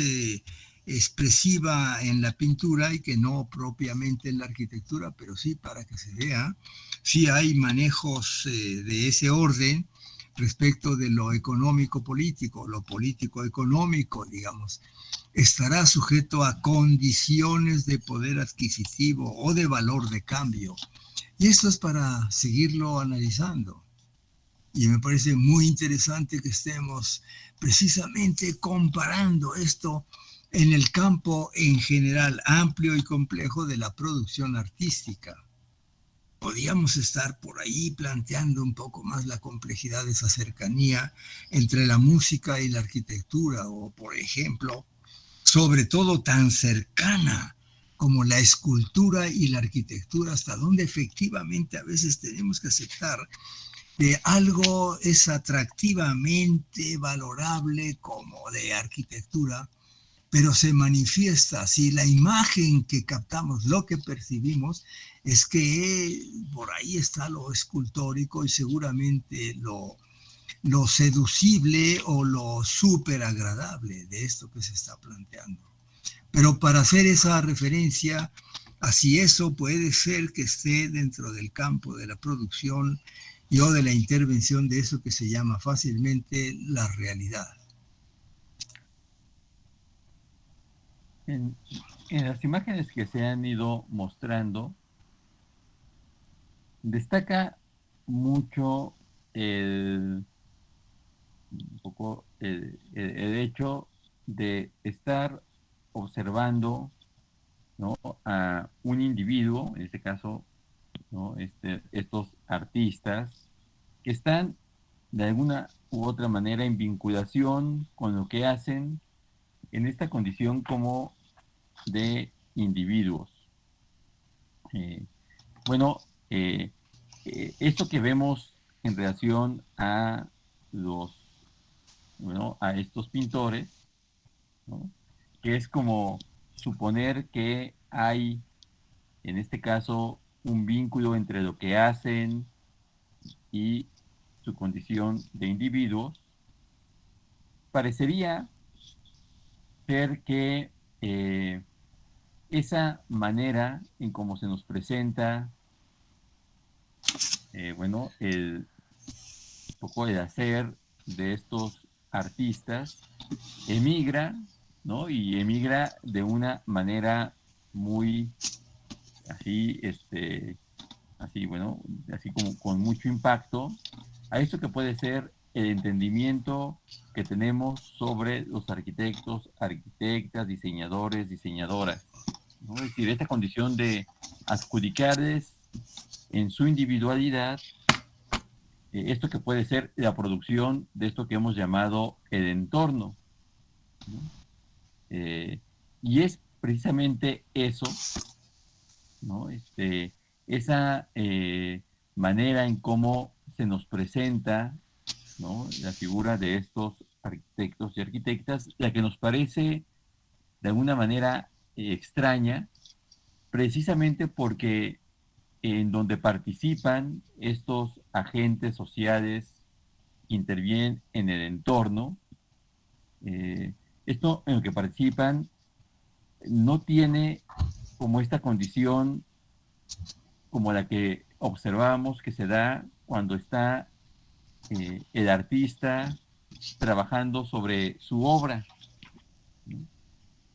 expresiva en la pintura y que no propiamente en la arquitectura, pero sí para que se vea, sí hay manejos de ese orden respecto de lo económico-político, lo político-económico, digamos, estará sujeto a condiciones de poder adquisitivo o de valor de cambio. Y esto es para seguirlo analizando. Y me parece muy interesante que estemos precisamente comparando esto en el campo en general amplio y complejo de la producción artística. Podríamos estar por ahí planteando un poco más la complejidad de esa cercanía entre la música y la arquitectura, o por ejemplo, sobre todo tan cercana como la escultura y la arquitectura, hasta donde efectivamente a veces tenemos que aceptar que algo es atractivamente valorable como de arquitectura, pero se manifiesta, si la imagen que captamos, lo que percibimos, es que por ahí está lo escultórico y seguramente lo seducible o lo súper agradable de esto que se está planteando. Pero para hacer esa referencia, así eso puede ser que esté dentro del campo de la producción y o de la intervención de eso que se llama fácilmente la realidad. En, en las imágenes que se han ido mostrando, destaca mucho un poco el hecho de estar observando, ¿no?, a un individuo, en este caso, ¿no?, estos artistas, que están de alguna u otra manera en vinculación con lo que hacen en esta condición como de individuos. Eh, bueno, esto que vemos en relación a a estos pintores, ¿no?, que es como suponer que hay, en este caso, un vínculo entre lo que hacen y su condición de individuos, parecería ser que esa manera en cómo se nos presenta, el poco de hacer de estos artistas, emigra, ¿no? Y emigra de una manera muy así, así como con mucho impacto a esto que puede ser el entendimiento que tenemos sobre los arquitectos, arquitectas, diseñadores, diseñadoras, ¿no? Es decir, esta condición de adjudicarles en su individualidad esto que puede ser la producción de esto que hemos llamado el entorno, ¿no? Y es precisamente eso, ¿no? Esa manera en cómo se nos presenta, ¿no?, la figura de estos arquitectos y arquitectas, la que nos parece de alguna manera extraña, precisamente porque en donde participan estos agentes sociales que intervienen en el entorno, esto en lo que participan no tiene como esta condición como la que observamos que se da cuando está el artista trabajando sobre su obra, ¿no?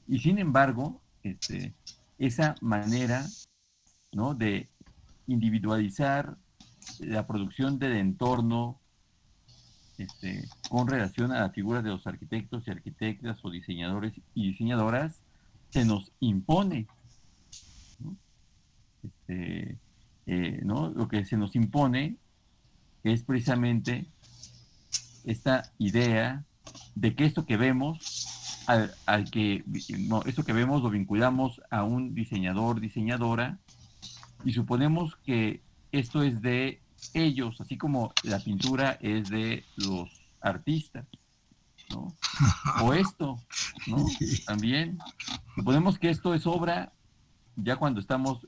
Y sin embargo, esa manera, ¿no?, de individualizar la producción del entorno con relación a la figura de los arquitectos y arquitectas o diseñadores y diseñadoras, se nos impone, ¿no? ¿No? Lo que se nos impone es precisamente esta idea de que esto que vemos, esto que vemos lo vinculamos a un diseñador, diseñadora, y suponemos que esto es de ellos, así como la pintura es de los artistas, ¿no? O esto, ¿no? También suponemos que esto es obra, ya cuando estamos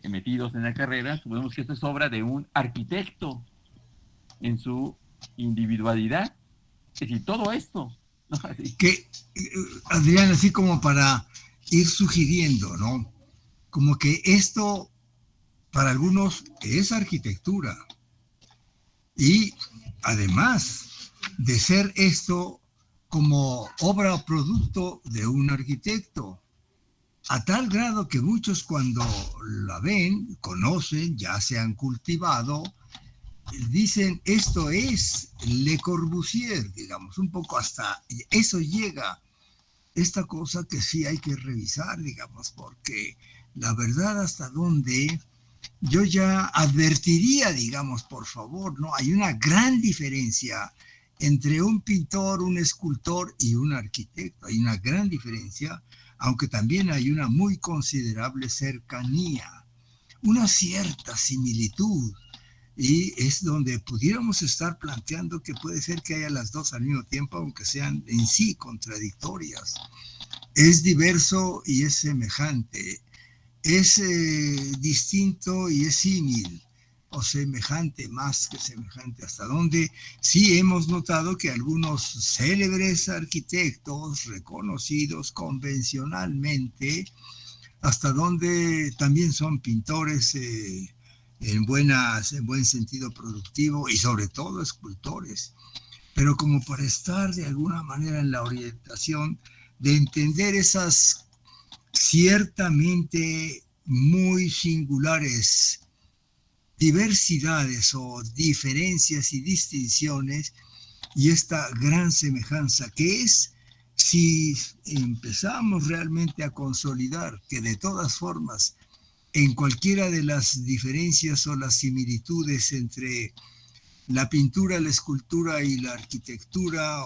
metidos en la carrera, suponemos que esto es obra de un arquitecto en su individualidad. Es decir, todo esto, ¿no? Así. Que, Adrián, así como para ir sugiriendo, ¿no? Como que esto para algunos es arquitectura y además de ser esto como obra o producto de un arquitecto, a tal grado que muchos cuando la ven, conocen, ya se han cultivado, dicen esto es Le Corbusier, digamos, un poco hasta eso llega, esta cosa que sí hay que revisar, digamos, porque la verdad hasta dónde yo ya advertiría, digamos, por favor, ¿no? Hay una gran diferencia entre un pintor, un escultor y un arquitecto. Hay una gran diferencia, aunque también hay una muy considerable cercanía, una cierta similitud. Y es donde pudiéramos estar planteando que puede ser que haya las dos al mismo tiempo, aunque sean en sí contradictorias. Es diverso y es semejante, es distinto y es símil. o semejante, más que semejante, hasta donde sí hemos notado que algunos célebres arquitectos reconocidos convencionalmente, hasta donde también son pintores en buen sentido productivo y sobre todo escultores, pero como para estar de alguna manera en la orientación de entender esas ciertamente muy singulares diversidades o diferencias y distinciones y esta gran semejanza que es si empezamos realmente a consolidar que de todas formas en cualquiera de las diferencias o las similitudes entre la pintura, la escultura y la arquitectura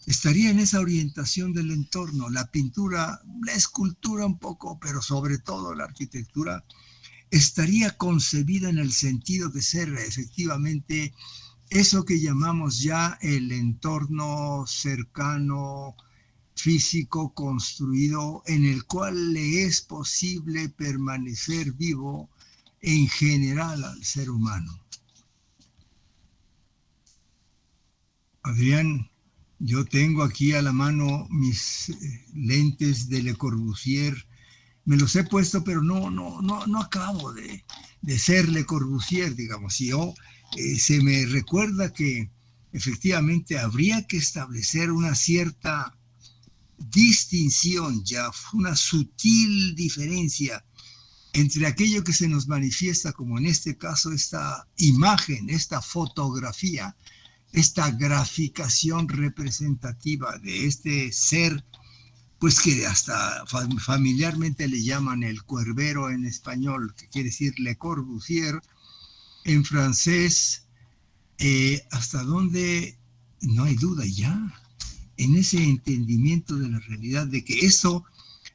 estaría en esa orientación del entorno, la pintura, la escultura un poco, pero sobre todo la arquitectura estaría concebida en el sentido de ser efectivamente eso que llamamos ya el entorno cercano, físico, construido, en el cual le es posible permanecer vivo en general al ser humano. Adrián, yo tengo aquí a la mano mis lentes de Le Corbusier. Me los he puesto, pero no acabo de ser Le Corbusier, digamos. Y yo se me recuerda que efectivamente habría que establecer una cierta distinción, ya una sutil diferencia entre aquello que se nos manifiesta, como en este caso esta imagen, esta fotografía, esta graficación representativa de este ser, pues que hasta familiarmente le llaman el cuervero en español, que quiere decir Le Corbusier, en francés, hasta donde no hay duda ya, en ese entendimiento de la realidad, de que eso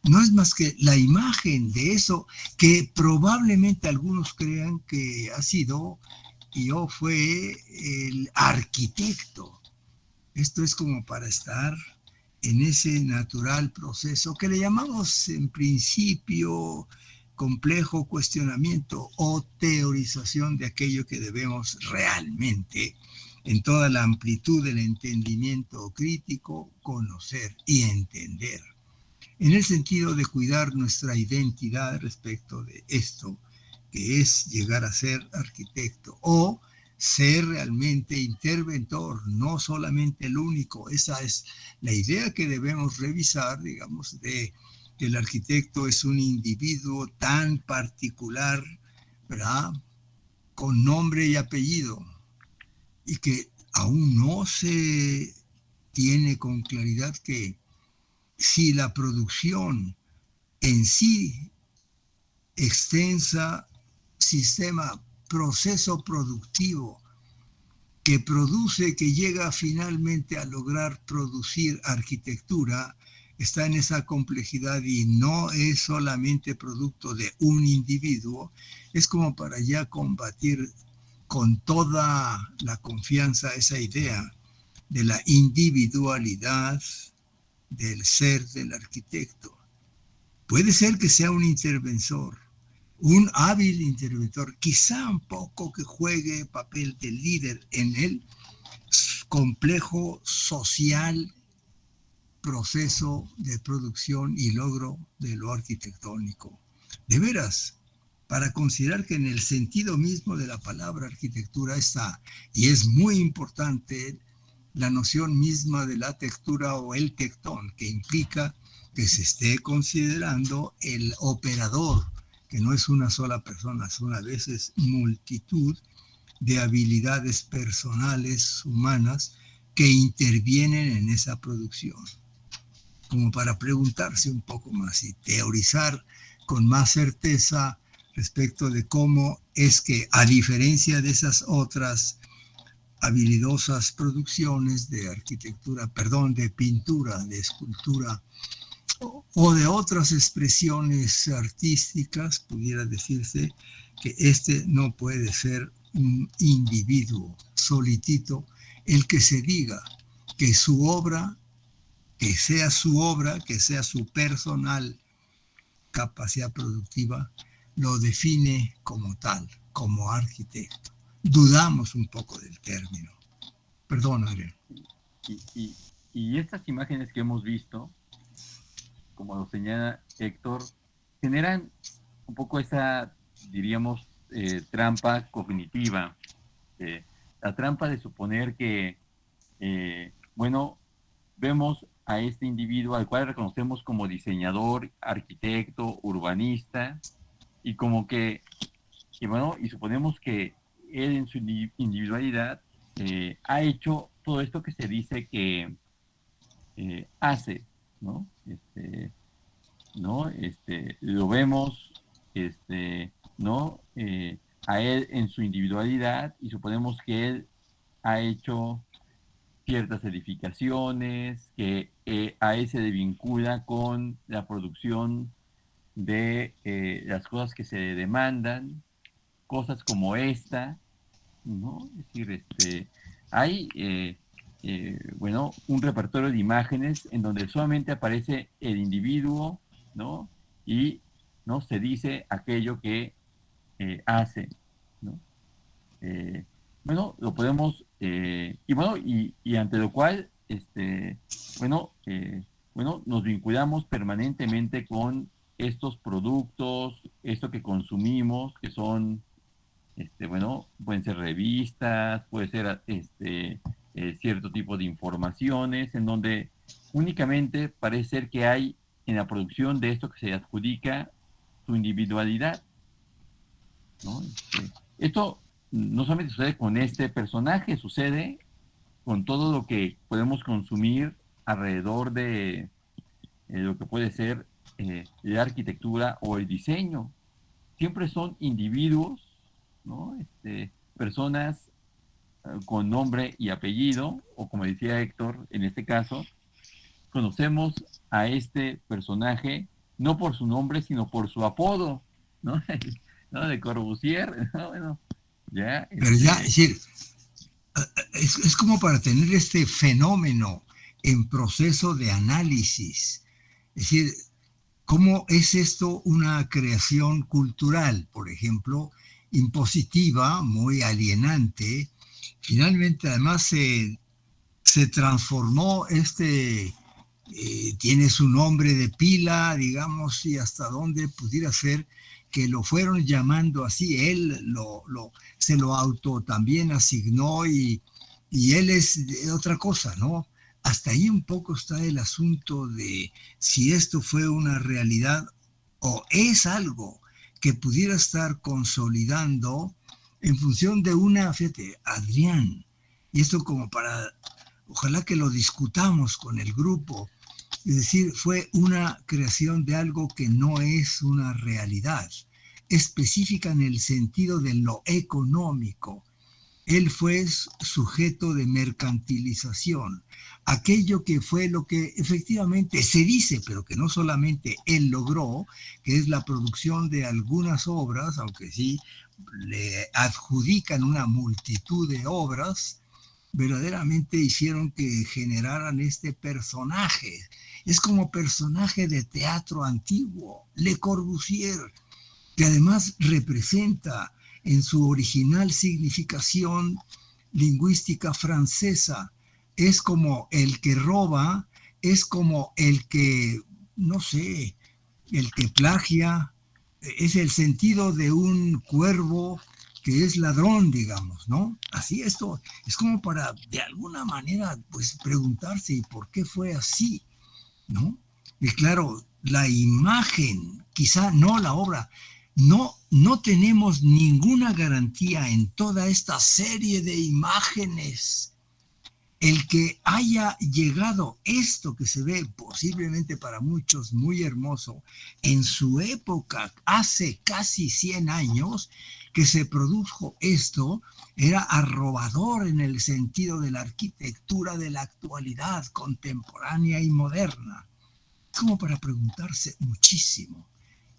no es más que la imagen de eso que probablemente algunos crean que ha sido y o fue el arquitecto. Esto es como para estar en ese natural proceso que le llamamos en principio complejo cuestionamiento o teorización de aquello que debemos realmente, en toda la amplitud del entendimiento crítico, conocer y entender, en el sentido de cuidar nuestra identidad respecto de esto, que es llegar a ser arquitecto o ser realmente interventor, no solamente el único. Esa es la idea que debemos revisar, digamos, de que el arquitecto es un individuo tan particular, ¿verdad?, con nombre y apellido, y que aún no se tiene con claridad que si la producción en sí, extensa sistema, proceso productivo que produce, que llega finalmente a lograr producir arquitectura, está en esa complejidad y no es solamente producto de un individuo, es como para ya combatir con toda la confianza esa idea de la individualidad del ser del arquitecto. Puede ser que sea un interventor, un hábil interventor, quizá un poco que juegue papel de líder en el complejo social proceso de producción y logro de lo arquitectónico. De veras, para considerar que en el sentido mismo de la palabra arquitectura está, y es muy importante, la noción misma de la textura o el tectón, que implica que se esté considerando el operador, que no es una sola persona, son a veces multitud de habilidades personales, humanas, que intervienen en esa producción, como para preguntarse un poco más y teorizar con más certeza respecto de cómo es que, a diferencia de esas otras habilidosas producciones de arquitectura, perdón, de pintura, de escultura, o de otras expresiones artísticas, pudiera decirse que este no puede ser un individuo solitito el que se diga que su obra, que sea su personal capacidad productiva, lo define como tal. como arquitecto. Dudamos un poco del término. Perdón, Adrián. Y estas imágenes que hemos visto, como lo señala Héctor, generan un poco esa, diríamos, trampa cognitiva, la trampa de suponer que, bueno, vemos a este individuo al cual reconocemos como diseñador, arquitecto, urbanista, y como que, y bueno, y suponemos que él en su individualidad ha hecho todo esto que se dice que hace, ¿no? Lo vemos, ¿no? A él en su individualidad y suponemos que él ha hecho ciertas edificaciones, que a él se le vincula con la producción de las cosas que se demandan, cosas como esta, ¿no? Es decir, hay, bueno, un repertorio de imágenes en donde solamente aparece el individuo, ¿no? Y, ¿no? Se dice aquello que hace, ¿no? Bueno, lo podemos, y bueno, y ante lo cual, bueno, nos vinculamos permanentemente con estos productos, esto que consumimos, que son, bueno, pueden ser revistas, puede ser, cierto tipo de informaciones, en donde únicamente parece ser que hay en la producción de esto que se adjudica su individualidad, ¿no? Esto no solamente sucede con este personaje, sucede con todo lo que podemos consumir alrededor de lo que puede ser la arquitectura o el diseño. Siempre son individuos, ¿no? Personas con nombre y apellido, o como decía Héctor, en este caso, conocemos a este personaje no por su nombre, sino por su apodo, ¿no? ¿No? De Corbusier, ¿no? Bueno, ya, Pero ya, es decir, es como para tener este fenómeno en proceso de análisis. Es decir, ¿cómo es esto una creación cultural, por ejemplo, impositiva, muy alienante? Finalmente, además, se transformó tiene su nombre de pila, digamos, y hasta dónde pudiera ser que lo fueron llamando así, él se lo auto también asignó y él es otra cosa, ¿no? Hasta ahí un poco está el asunto de si esto fue una realidad o es algo que pudiera estar consolidando en función de una, fíjate, Adrián, y esto como para, ojalá que lo discutamos con el grupo, es decir, fue una creación de algo que no es una realidad, específica en el sentido de lo económico. Él fue sujeto de mercantilización, aquello que fue lo que efectivamente se dice, pero que no solamente él logró, que es la producción de algunas obras, aunque sí le adjudican una multitud de obras, verdaderamente hicieron que generaran este personaje. Es como personaje de teatro antiguo, Le Corbusier, que además representa en su original significación lingüística francesa. Es como el que roba, es como el que, no sé, el que plagia, es el sentido de un cuervo que es ladrón, digamos, ¿no? Así esto es como para de alguna manera pues preguntarse ¿y por qué fue así? ¿No? Y claro, la imagen, quizá no la obra, no tenemos ninguna garantía en toda esta serie de imágenes. El que haya llegado esto que se ve posiblemente para muchos muy hermoso, en su época, hace casi 100 años, que se produjo esto, era arrobador en el sentido de la arquitectura de la actualidad contemporánea y moderna. Es como para preguntarse muchísimo,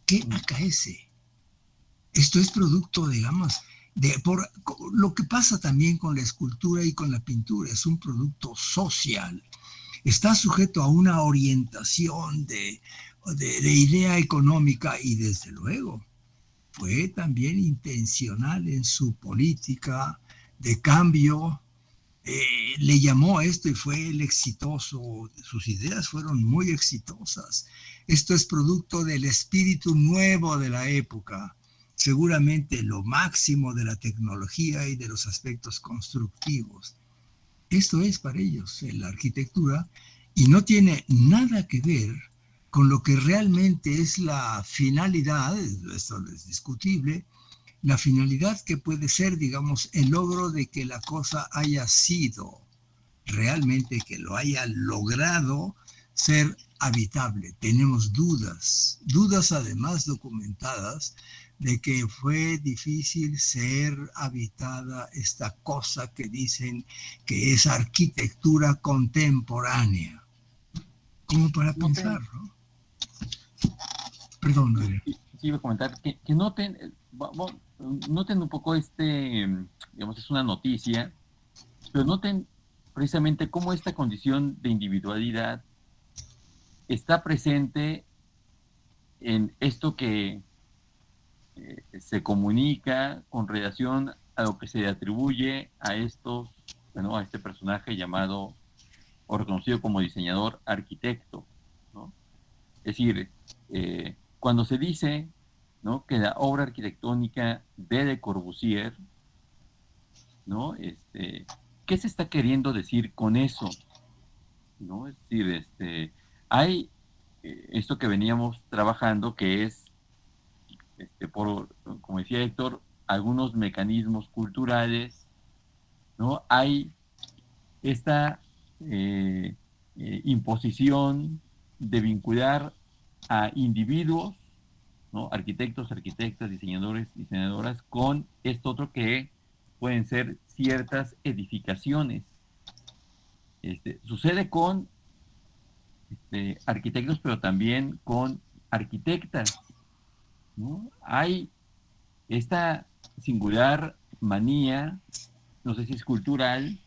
¿qué acaece? Esto es producto, digamos, por lo que pasa también con la escultura y con la pintura, es un producto social. Está sujeto a una orientación de idea económica y desde luego fue también intencional en su política de cambio. Le llamó a esto y fue el exitoso. Sus ideas fueron muy exitosas. Esto es producto del espíritu nuevo de la época, seguramente lo máximo de la tecnología y de los aspectos constructivos. Esto es para ellos la arquitectura y no tiene nada que ver con lo que realmente es la finalidad, esto es discutible, la finalidad que puede ser, digamos, el logro de que la cosa haya sido realmente, que lo haya logrado ser habitable. Tenemos dudas además documentadas de que fue difícil ser habitada esta cosa que dicen que es arquitectura contemporánea. Como para pensar, ¿no? Perdón, Noelia. Sí, iba a comentar que noten, noten un poco digamos, es una noticia, pero noten precisamente cómo esta condición de individualidad está presente en esto que se comunica con relación a lo que se le atribuye a a este personaje llamado o reconocido como diseñador arquitecto, ¿no? Es decir, cuando se dice, ¿no?, que la obra arquitectónica de Le Corbusier, ¿no?, ¿qué se está queriendo decir con eso? ¿No? Es decir, hay esto que veníamos trabajando, que es, como decía Héctor, algunos mecanismos culturales, ¿no? Hay esta imposición de vincular a individuos, ¿no?, arquitectos, arquitectas, diseñadores, diseñadoras, con esto otro que pueden ser ciertas edificaciones. Sucede con arquitectos, pero también con arquitectas, ¿no? Hay esta singular manía, no sé si es cultural,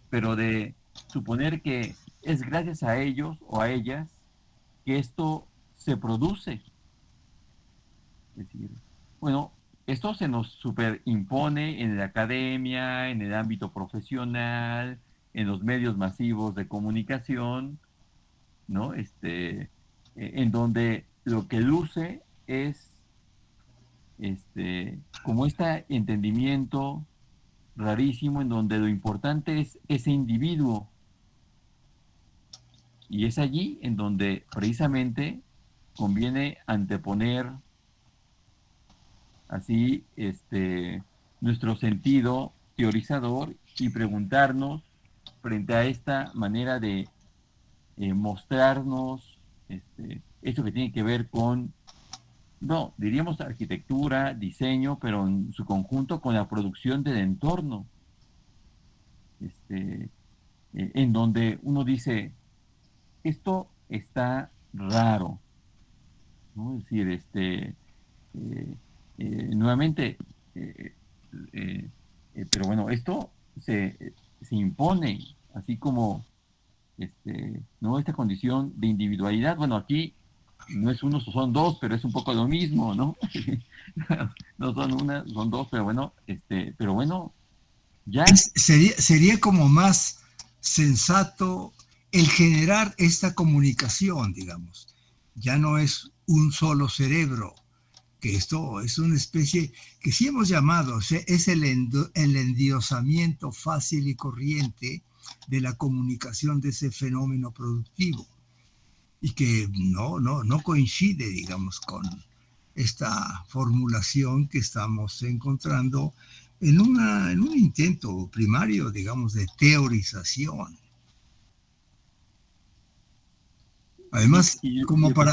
pero de suponer que es gracias a ellos o a ellas que esto se produce. Es decir, bueno, esto se nos superimpone en la academia, en el ámbito profesional, en los medios masivos de comunicación, ¿no? En donde lo que luce es como este entendimiento rarísimo en donde lo importante es ese individuo. Y es allí en donde precisamente conviene anteponer así nuestro sentido teorizador y preguntarnos frente a esta manera de mostrarnos eso que tiene que ver con, no, diríamos arquitectura, diseño, pero en su conjunto con la producción del entorno, en donde uno dice, esto está raro, ¿no? Es decir, nuevamente, pero bueno, esto se impone, así como ¿no?, esta condición de individualidad. Bueno, aquí no es uno, son dos, pero es un poco lo mismo, ¿no? No son una, son dos, pero bueno, ya. Sería como más sensato el generar esta comunicación, digamos. Ya no es un solo cerebro, que esto es una especie que sí hemos llamado, es el endiosamiento fácil y corriente de la comunicación de ese fenómeno productivo y que no coincide, digamos, con esta formulación que estamos encontrando en un intento primario, digamos, de teorización. Además,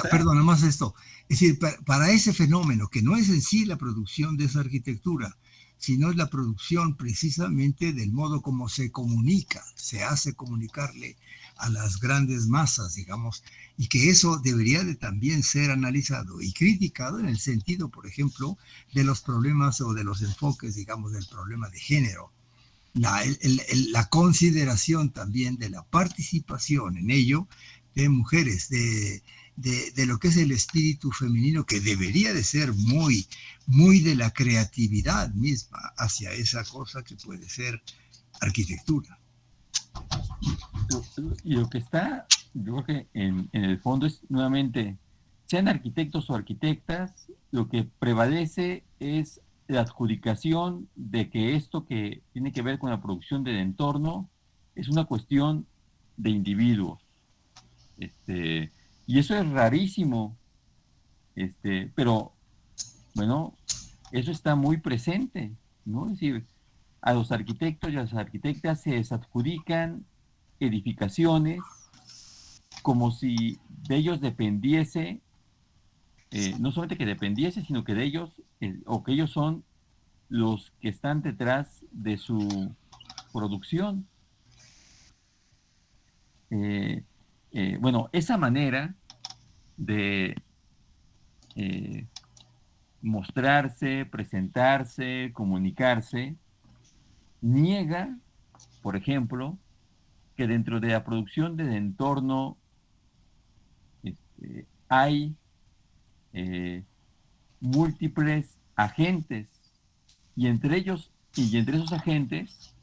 perdón, nada más esto, es decir, para ese fenómeno, que no es en sí la producción de esa arquitectura, sino es la producción precisamente del modo como se comunica, se hace comunicarle a las grandes masas, digamos, y que eso debería de también ser analizado y criticado en el sentido, por ejemplo, de los problemas o de los enfoques, digamos, del problema de género. La consideración también de la participación en ello de mujeres, de de lo que es el espíritu femenino, que debería de ser muy, muy de la creatividad misma hacia esa cosa que puede ser arquitectura. Y lo que está, yo creo que en el fondo es nuevamente, sean arquitectos o arquitectas, lo que prevalece es la adjudicación de que esto que tiene que ver con la producción del entorno es una cuestión de individuos. Y eso es rarísimo, pero bueno, eso está muy presente, ¿no? Es decir, a los arquitectos y a las arquitectas se les adjudican edificaciones como si de ellos dependiese, no solamente que dependiese, sino que de ellos, o que ellos son los que están detrás de su producción. Bueno, esa manera de mostrarse, presentarse, comunicarse, niega, por ejemplo, que dentro de la producción del entorno hay múltiples agentes y entre esos agentes,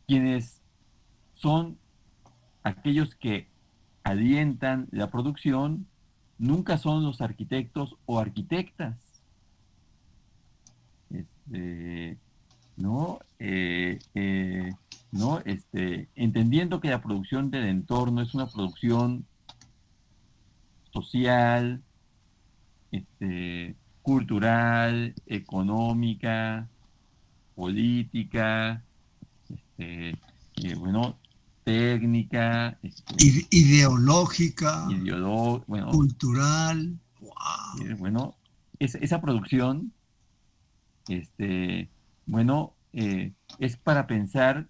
quienes son aquellos que alientan la producción, nunca son los arquitectos o arquitectas. ¿No? ¿No? Entendiendo que la producción del entorno es una producción social, cultural, económica, política, bueno, técnica, Ideológica, bueno, cultural. Wow. Bueno, esa producción, bueno, es para pensar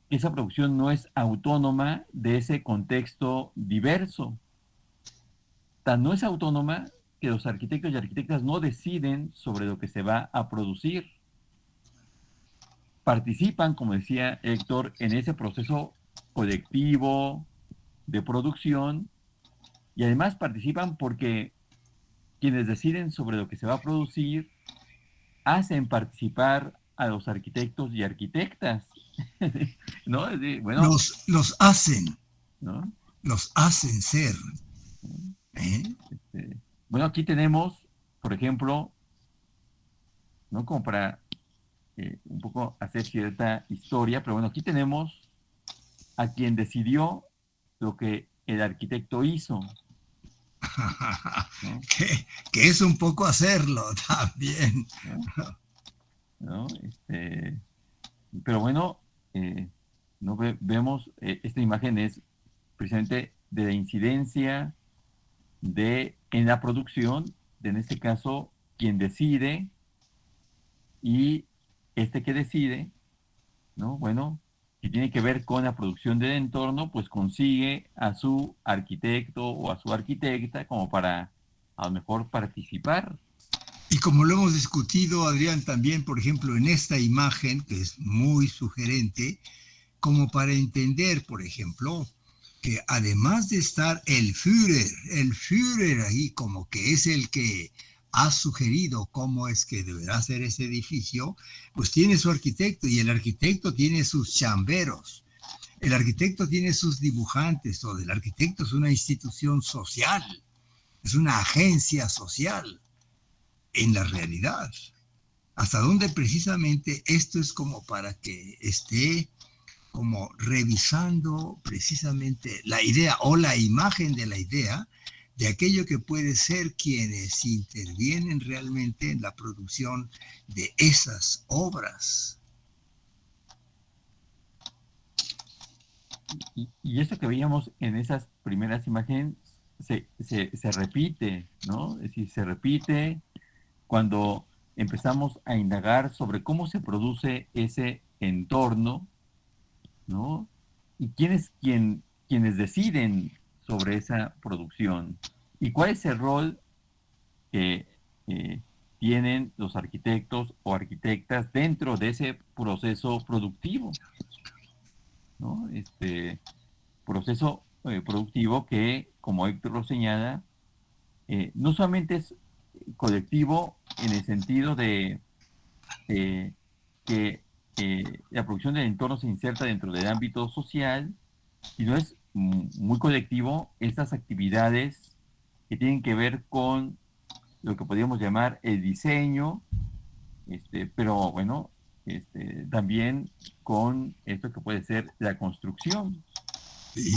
que esa producción no es autónoma de ese contexto diverso. Tan no es autónoma que los arquitectos y arquitectas no deciden sobre lo que se va a producir. Participan, como decía Héctor, en ese proceso colectivo de producción y además participan porque quienes deciden sobre lo que se va a producir hacen participar a los arquitectos y arquitectas, ¿no? Bueno, Los hacen, ¿no? los hacen ser. ¿Eh? Bueno, aquí tenemos, por ejemplo, ¿no? Como para un poco hacer cierta historia, pero bueno, aquí tenemos a quien decidió lo que el arquitecto hizo, ¿no? que es un poco hacerlo también. ¿No? Pero bueno, no vemos, esta imagen es precisamente de la incidencia en la producción, en este caso, quien decide y que decide, ¿no? Bueno, que tiene que ver con la producción del entorno, pues consigue a su arquitecto o a su arquitecta como para a lo mejor participar. Y como lo hemos discutido, Adrián, también, por ejemplo, en esta imagen, que es muy sugerente, como para entender, por ejemplo, que además de estar el Führer ahí como que es el que ha sugerido cómo es que deberá ser ese edificio, pues tiene su arquitecto y el arquitecto tiene sus chamberos. El arquitecto tiene sus dibujantes, o el arquitecto es una institución social, es una agencia social en la realidad. Hasta donde precisamente esto es como para que esté como revisando precisamente la idea o la imagen de la idea de aquello que puede ser quienes intervienen realmente en la producción de esas obras. Y eso que veíamos en esas primeras imágenes se repite, ¿no? Es decir, se repite cuando empezamos a indagar sobre cómo se produce ese entorno, ¿no? Y quienes deciden sobre esa producción. ¿Y cuál es el rol que tienen los arquitectos o arquitectas dentro de ese proceso productivo, ¿no? Proceso productivo que como Héctor lo señala, no solamente es colectivo en el sentido de que la producción del entorno se inserta dentro del ámbito social, sino es muy colectivo estas actividades que tienen que ver con lo que podríamos llamar el diseño, pero bueno, también con esto que puede ser la construcción. Sí.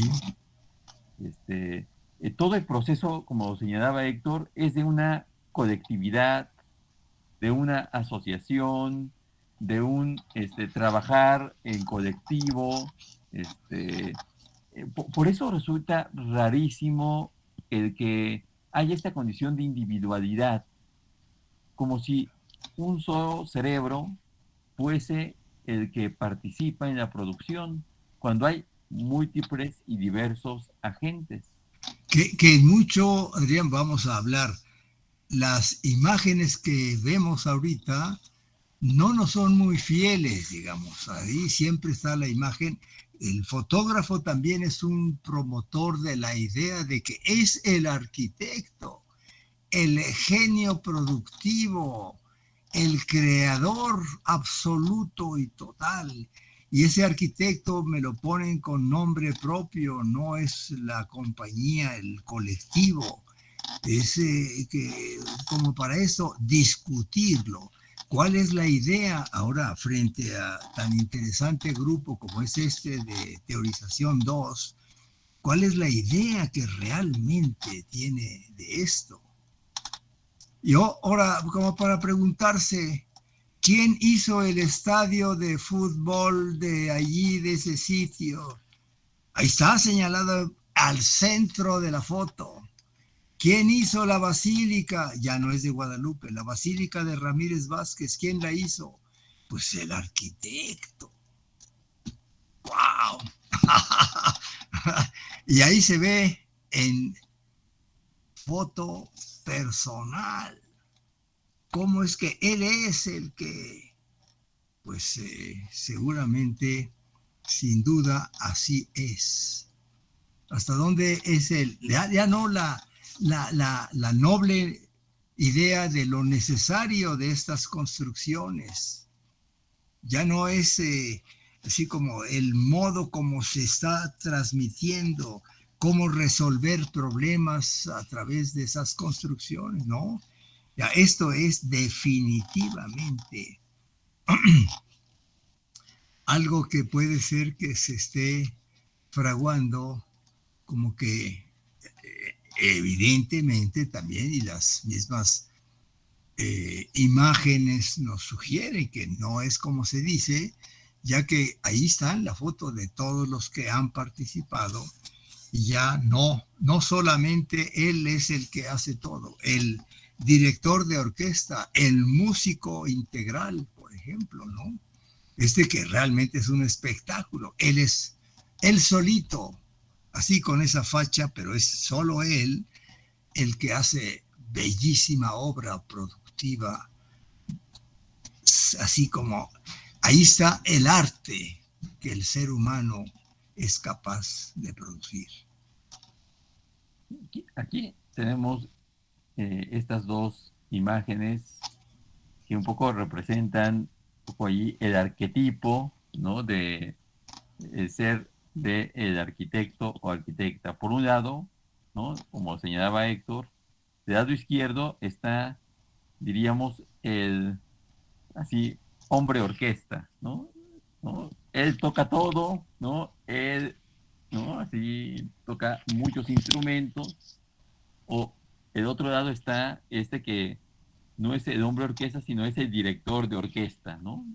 Todo el proceso, como señalaba Héctor, es de una colectividad, de una asociación, de un trabajar en colectivo. Por eso resulta rarísimo el que haya esta condición de individualidad, como si un solo cerebro fuese el que participa en la producción, cuando hay múltiples y diversos agentes. Que mucho, Adrián, vamos a hablar. Las imágenes que vemos ahorita no nos son muy fieles, digamos. Ahí siempre está la imagen. El fotógrafo también es un promotor de la idea de que es el arquitecto, el genio productivo, el creador absoluto y total. Y ese arquitecto me lo ponen con nombre propio, no es la compañía, el colectivo. Es que, como para eso, discutirlo. ¿Cuál es la idea ahora frente a tan interesante grupo como es este de Teorización 2? ¿Cuál es la idea que realmente tiene de esto? Y ahora, como para preguntarse, ¿quién hizo el estadio de fútbol de allí, de ese sitio? Ahí está señalado al centro de la foto. ¿Quién hizo la basílica? Ya no es de Guadalupe, la basílica de Ramírez Vázquez. ¿Quién la hizo? Pues el arquitecto. ¡Wow! Y ahí se ve en foto personal cómo es que él es el que, pues seguramente, sin duda, así es. ¿Hasta dónde es él? Ya no la noble idea de lo necesario de estas construcciones. Ya no es así como el modo como se está transmitiendo, cómo resolver problemas a través de esas construcciones, ¿no? Ya esto es definitivamente algo que puede ser que se esté fraguando como que evidentemente también, y las mismas imágenes nos sugieren que no es como se dice, ya que ahí está la foto de todos los que han participado, y ya no solamente él es el que hace todo, el director de orquesta, el músico integral, por ejemplo, ¿no? Que realmente es un espectáculo, él solito, así con esa facha, pero es solo él el que hace bellísima obra productiva, así como ahí está el arte que el ser humano es capaz de producir. Aquí tenemos estas dos imágenes que un poco representan un poco allí el arquetipo, ¿no? De el ser del arquitecto o arquitecta. Por un lado, ¿no? Como señalaba Héctor, del lado izquierdo está, diríamos, el así hombre orquesta, ¿no? ¿No? Él toca todo, ¿no? Él, ¿no? Así toca muchos instrumentos. O el otro lado está que no es el hombre orquesta, sino es el director de orquesta, ¿no?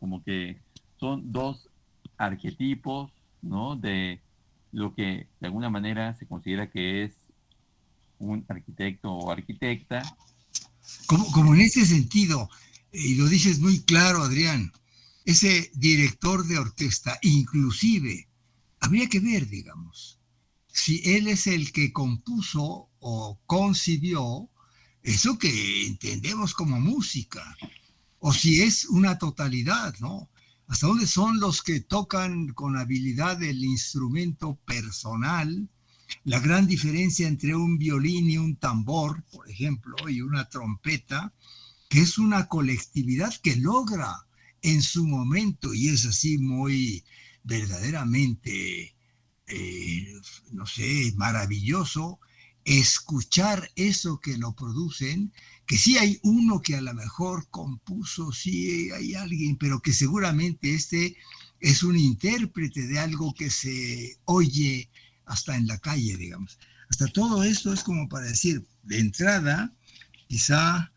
Como que son dos arquetipos, ¿no? De lo que de alguna manera se considera que es un arquitecto o arquitecta. Como en ese sentido, y lo dices muy claro, Adrián, ese director de orquesta, inclusive, habría que ver, digamos, si él es el que compuso o concibió eso que entendemos como música, o si es una totalidad, ¿no? ¿Hasta dónde son los que tocan con habilidad el instrumento personal La gran diferencia entre un violín y un tambor, por ejemplo, y una trompeta, que es una colectividad que logra en su momento, y es así muy verdaderamente, no sé, maravilloso, escuchar eso que lo producen, que sí hay uno que a lo mejor compuso, sí hay alguien, pero que seguramente este es un intérprete de algo que se oye hasta en la calle, digamos. Hasta todo esto es como para decir, de entrada, quizá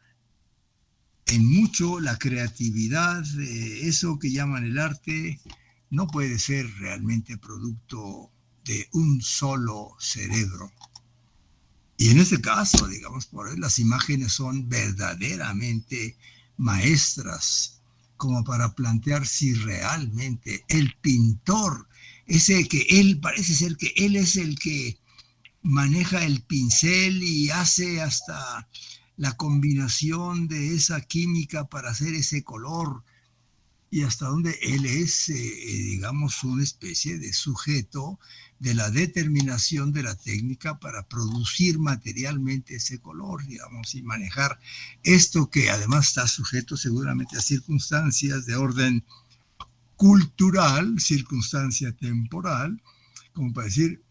en mucho la creatividad, eso que llaman el arte, no puede ser realmente producto de un solo cerebro. Y en este caso, digamos, por ahí las imágenes son verdaderamente maestras, como para plantear si realmente el pintor, ese que él parece ser que él es el que maneja el pincel y hace hasta la combinación de esa química para hacer ese color, y hasta donde él es, digamos, una especie de sujeto de la determinación de la técnica para producir materialmente ese color, digamos, y manejar esto que además está sujeto seguramente a circunstancias de orden cultural, circunstancia temporal, como para decir,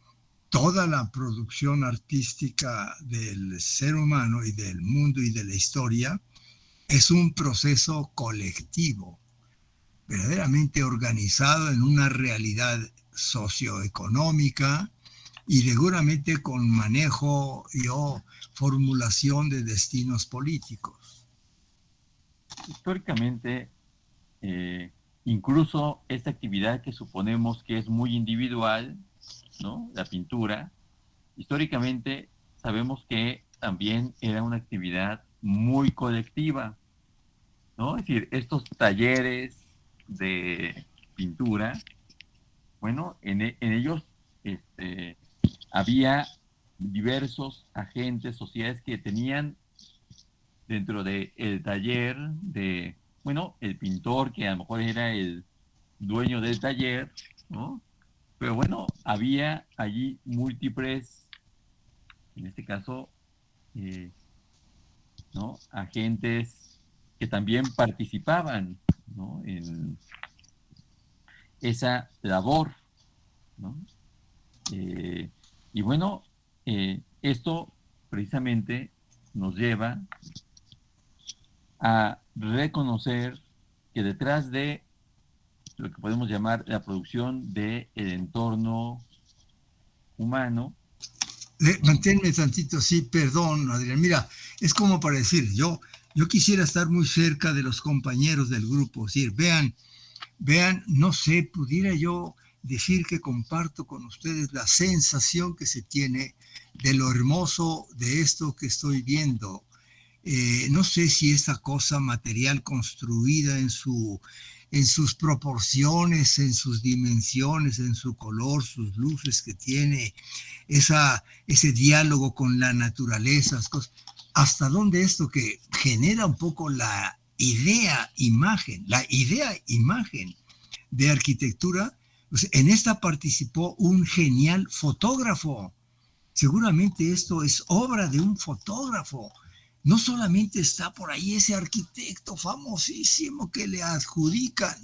toda la producción artística del ser humano y del mundo y de la historia es un proceso colectivo, verdaderamente organizado en una realidad socioeconómica y seguramente con manejo o formulación de destinos políticos. Históricamente, incluso esta actividad que suponemos que es muy individual, ¿no? La pintura, históricamente sabemos que también era una actividad muy colectiva, ¿no? Es decir, estos talleres de pintura, bueno, en ellos había diversos agentes, sociedades que tenían dentro del taller de, bueno, el pintor que a lo mejor era el dueño del taller, ¿no? Pero bueno, había allí múltiples, en este caso, ¿no? Agentes que también participaban, ¿no? En esa labor, ¿no? Y bueno, esto precisamente nos lleva a reconocer que detrás de lo que podemos llamar la producción del entorno humano, Manténme tantito, sí, perdón, Adrián. Mira, es como para decir, yo quisiera estar muy cerca de los compañeros del grupo, es decir, vean, no sé, pudiera yo decir que comparto con ustedes la sensación que se tiene de lo hermoso de esto que estoy viendo. No sé si esa cosa material construida en sus proporciones, en sus dimensiones, en su color, sus luces que tiene, ese diálogo con la naturaleza, hasta dónde esto que genera un poco la idea imagen de arquitectura, pues en esta participó un genial fotógrafo. Seguramente esto es obra de un fotógrafo. No solamente está por ahí ese arquitecto famosísimo que le adjudican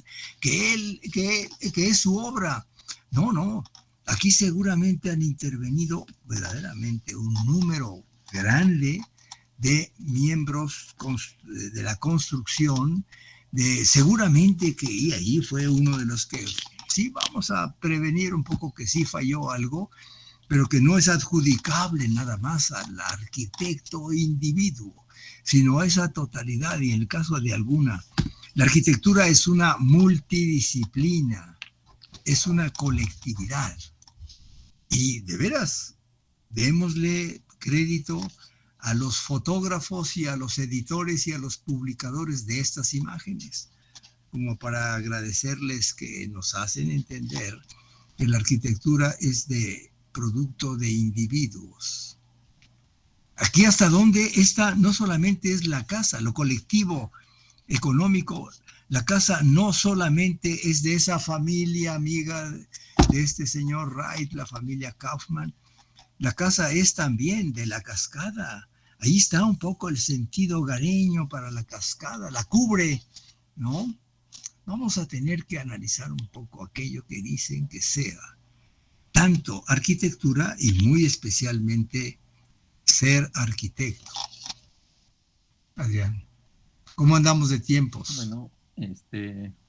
que es su obra. No. Aquí seguramente han intervenido verdaderamente un número grande de miembros de la construcción, seguramente que y ahí fue uno de los que sí vamos a prevenir un poco que sí falló algo, pero que no es adjudicable nada más al arquitecto individuo, sino a esa totalidad. Y en el caso de alguna, la arquitectura es una multidisciplina, es una colectividad. Y de veras, démosle crédito a los fotógrafos y a los editores y a los publicadores de estas imágenes, como para agradecerles que nos hacen entender que la arquitectura es producto de individuos. Aquí hasta donde esta no solamente es la casa, lo colectivo, económico, la casa no solamente es de esa familia amiga de este señor Wright, la familia Kaufman, La casa es también de la cascada. Ahí está un poco el sentido hogareño para la cascada, la cubre, ¿no? Vamos a tener que analizar un poco aquello que dicen que sea tanto arquitectura y muy especialmente ser arquitecto. Adrián, ¿cómo andamos de tiempos? Bueno,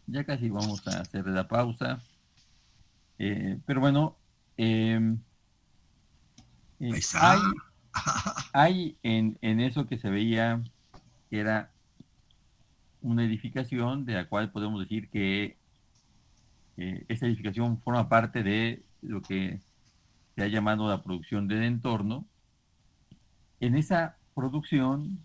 ya casi vamos a hacer la pausa. Pero bueno, eh, Ahí eh, está. hay, hay en eso que se veía que era una edificación de la cual podemos decir que esa edificación forma parte de lo que se ha llamado la producción del entorno. En esa producción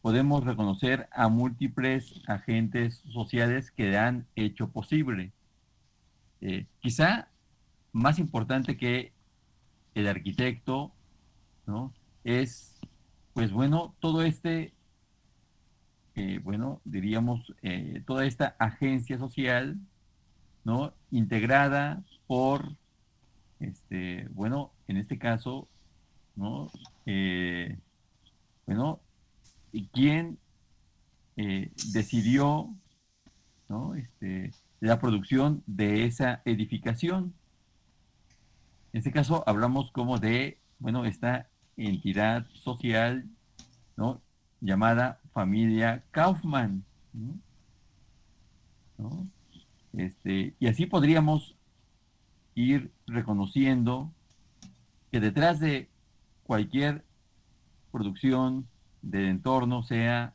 podemos reconocer a múltiples agentes sociales que la han hecho posible. Quizá más importante que el arquitecto, ¿no? Es, pues bueno, todo bueno, diríamos, toda esta agencia social, ¿no? Integrada por, bueno, en este caso, ¿no? Eh, bueno, y quién decidió, ¿no? La producción de esa edificación. En este caso hablamos como de, bueno, esta entidad social, ¿no? Llamada familia Kaufman, ¿no? ¿No? Y así podríamos ir reconociendo que detrás de cualquier producción del entorno, sea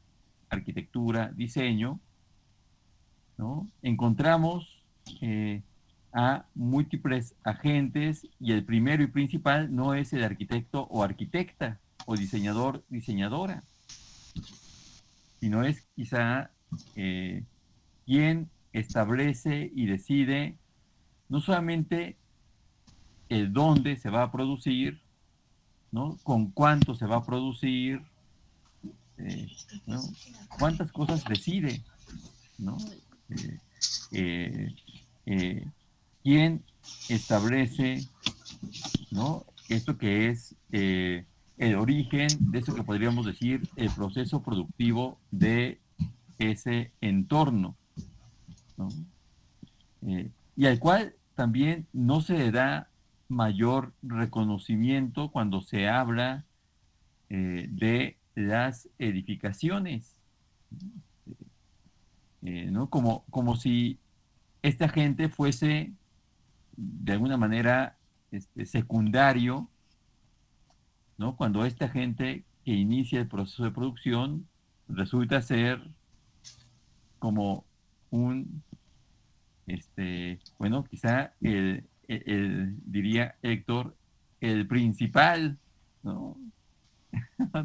arquitectura, diseño, ¿no? Encontramos a múltiples agentes y el primero y principal no es el arquitecto o arquitecta o diseñador, diseñadora, sino es quizá quien establece y decide no solamente el dónde se va a producir, ¿no? Con cuánto se va a producir, eh, ¿no? Cuántas cosas decide, ¿no? Eh, eh, eh, ¿Quién establece, ¿no? Esto que es el origen de eso que podríamos decir el proceso productivo de ese entorno, ¿no? Y al cual también no se le da mayor reconocimiento cuando se habla de las edificaciones, ¿no? Como si esta gente fuese de alguna manera secundario, ¿no? Cuando esta gente que inicia el proceso de producción resulta ser como un, bueno, quizá diría Héctor, el principal, ¿no?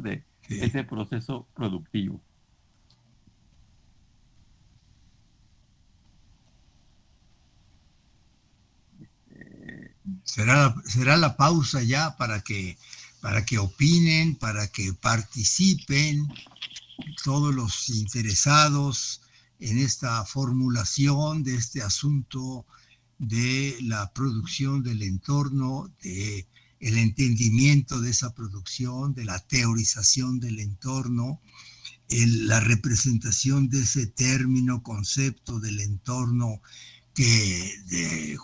De Sí. ese proceso productivo. Eh, Será la pausa ya para que opinen, para que participen todos los interesados en esta formulación de este asunto de la producción del entorno, de el entendimiento de esa producción, de la teorización del entorno, la representación de ese término, concepto del entorno que de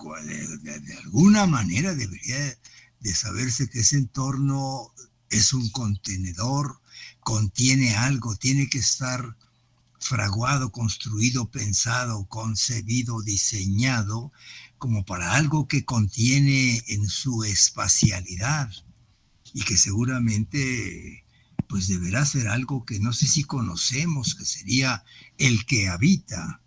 alguna manera debería de saberse que ese entorno es un contenedor, contiene algo, tiene que estar fraguado, construido, pensado, concebido, diseñado como para algo que contiene en su espacialidad y que seguramente pues deberá ser algo que no sé si conocemos, que sería el que habita,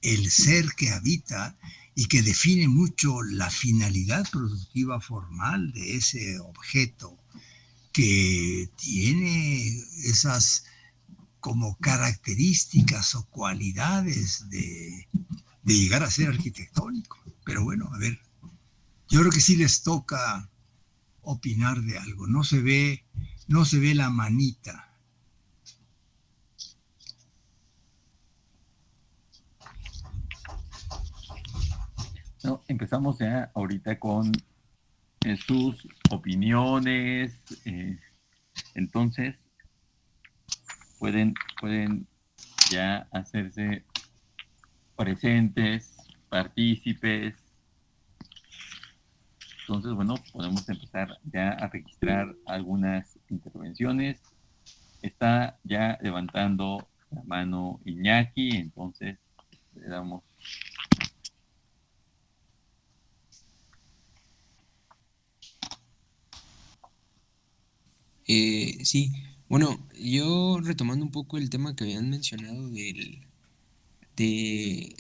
el ser que habita y que define mucho la finalidad productiva formal de ese objeto que tiene esas como características o cualidades de llegar a ser arquitectónico. Pero bueno, a ver, yo creo que sí les toca opinar de algo. No se ve la manita. no, empezamos ya ahorita con sus opiniones. Entonces, pueden ya hacerse presentes, partícipes. Entonces, bueno, podemos empezar ya a registrar algunas intervenciones. Está ya levantando la mano Iñaki, entonces le damos. Sí, bueno, yo retomando un poco el tema que habían mencionado de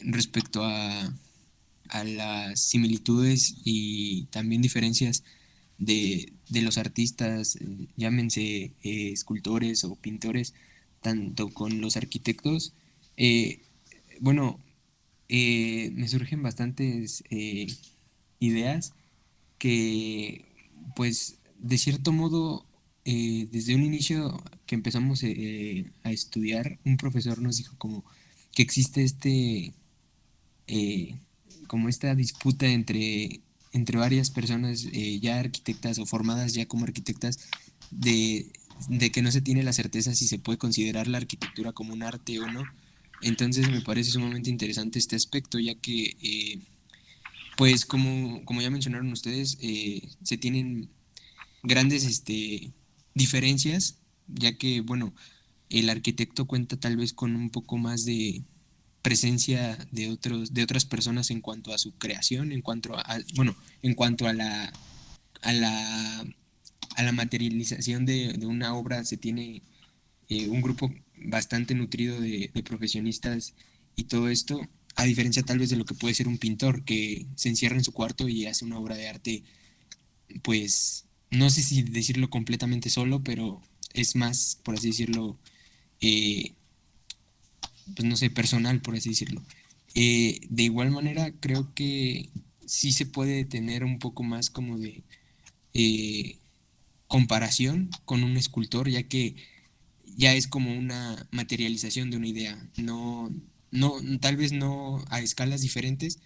respecto a las similitudes y también diferencias de los artistas, llámense escultores o pintores, tanto con los arquitectos. eh, bueno, me surgen bastantes ideas que, pues, de cierto modo, desde un inicio que empezamos a estudiar, un profesor nos dijo como que existe eh, como esta disputa entre varias personas ya arquitectas o formadas ya como arquitectas de, de que no se tiene la certeza si se puede considerar la arquitectura como un arte o no. Entonces me parece sumamente interesante este aspecto, ya que, pues como ya mencionaron ustedes, se tienen grandes diferencias, ya que, bueno, el arquitecto cuenta tal vez con un poco más de presencia de otras personas en cuanto a su creación, bueno, en cuanto a la, a la materialización de una obra, se tiene un grupo bastante nutrido de profesionistas y todo esto, a diferencia tal vez de lo que puede ser un pintor que se encierra en su cuarto y hace una obra de arte, pues no sé si decirlo completamente solo, pero es más, por así decirlo, eh, pues no sé, personal, por así decirlo. De igual manera, creo que sí se puede tener un poco más como de eh, comparación con un escultor, ya que ya es como una materialización de una idea. No, tal vez no a escalas diferentes,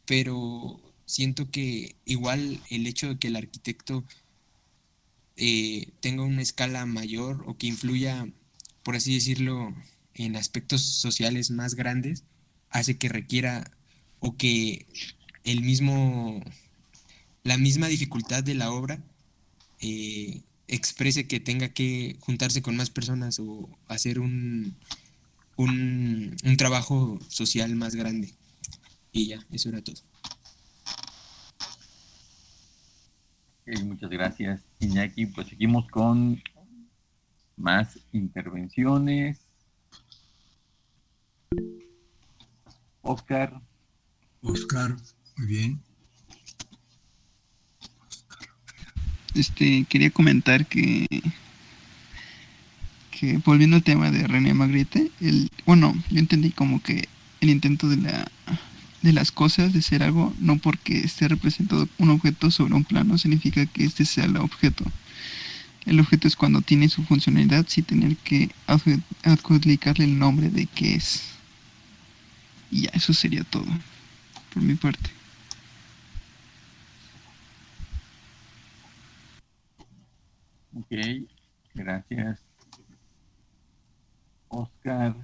pero siento que igual el hecho de que el arquitecto tenga una escala mayor o que influya, por así decirlo, en aspectos sociales más grandes, hace que requiera o que el mismo, la misma dificultad de la obra exprese que tenga que juntarse con más personas o hacer un trabajo social más grande. Y ya, eso era todo. Muchas gracias, Iñaki. Pues seguimos con más intervenciones. Oscar. Oscar, muy bien. Quería comentar que volviendo al tema de René Magritte, bueno, yo entendí como que el intento de las cosas, de ser algo, no porque esté representado un objeto sobre un plano, significa que este sea el objeto. El objeto es cuando tiene su funcionalidad sin tener que adjudicarle el nombre de qué es. Y ya, eso sería todo, por mi parte. Ok, gracias, Oscar.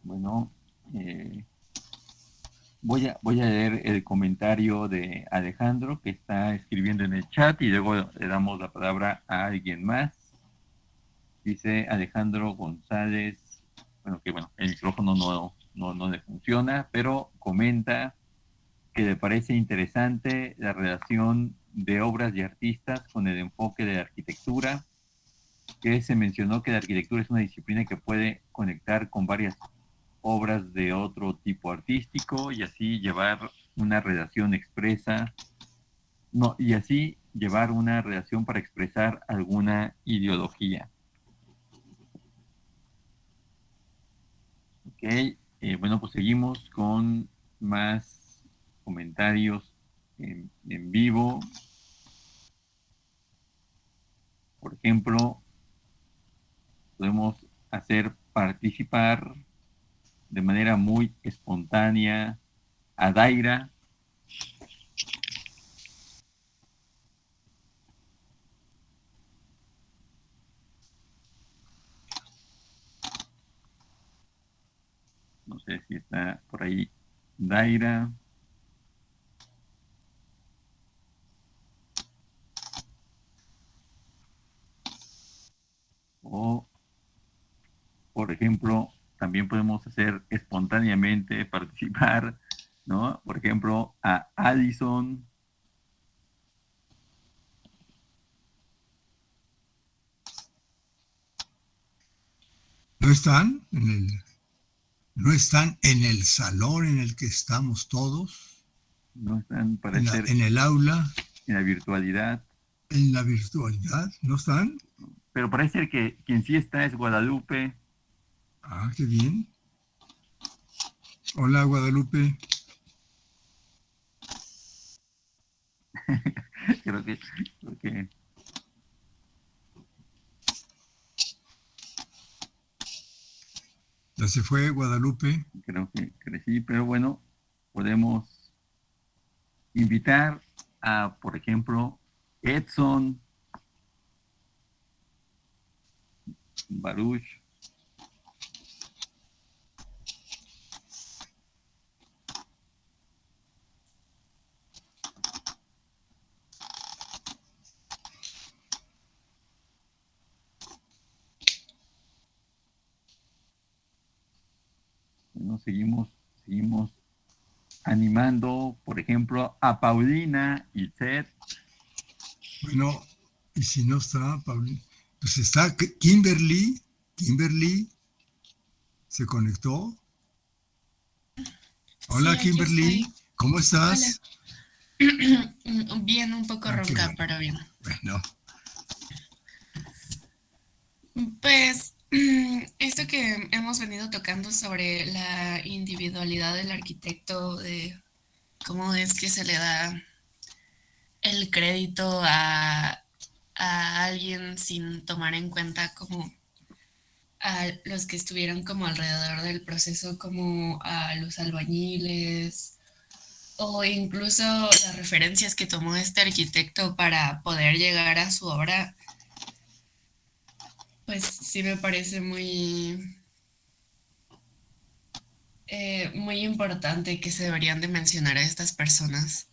Bueno, voy a leer el comentario de Alejandro que está escribiendo en el chat y luego le damos la palabra a alguien más. Dice Alejandro González, bueno, el micrófono no le funciona, pero comenta que le parece interesante la relación de obras y artistas con el enfoque de la arquitectura, que se mencionó que la arquitectura es una disciplina que puede conectar con varias obras de otro tipo artístico y así llevar una relación expresa, no, y así llevar una relación para expresar alguna ideología. Ok, bueno, pues seguimos con más comentarios en vivo. Por ejemplo, podemos hacer participar de manera muy espontánea a Daira. No sé si está por ahí Daira. O, por ejemplo, también podemos hacer espontáneamente participar, ¿no? Por ejemplo, a Addison. ¿No están no están en el salón en el que estamos todos? No están, parece ser, En el aula, en la virtualidad. en la virtualidad, ¿no están? Pero parece ser que quien sí está es Guadalupe. Ah, qué bien. Hola, Guadalupe. creo que Ya se fue Guadalupe. creo que sí, pero bueno, podemos invitar a, por ejemplo, Edson, Baruch. Bueno, seguimos animando, por ejemplo, a Paulina y Seth. Bueno, y si no está, Paulina, pues está Kimberly. Kimberly se conectó. Hola, Sí, aquí Kimberly. estoy. ¿Cómo Hola. estás? Bien, un poco Ah, qué ronca, bueno. pero bien. Bueno, Pues esto que hemos venido tocando sobre la individualidad del arquitecto, de cómo es que se le da el crédito a alguien sin tomar en cuenta como a los que estuvieron como alrededor del proceso, como a los albañiles, o incluso las referencias que tomó este arquitecto para poder llegar a su obra, pues sí me parece muy importante que se deberían de mencionar a estas personas.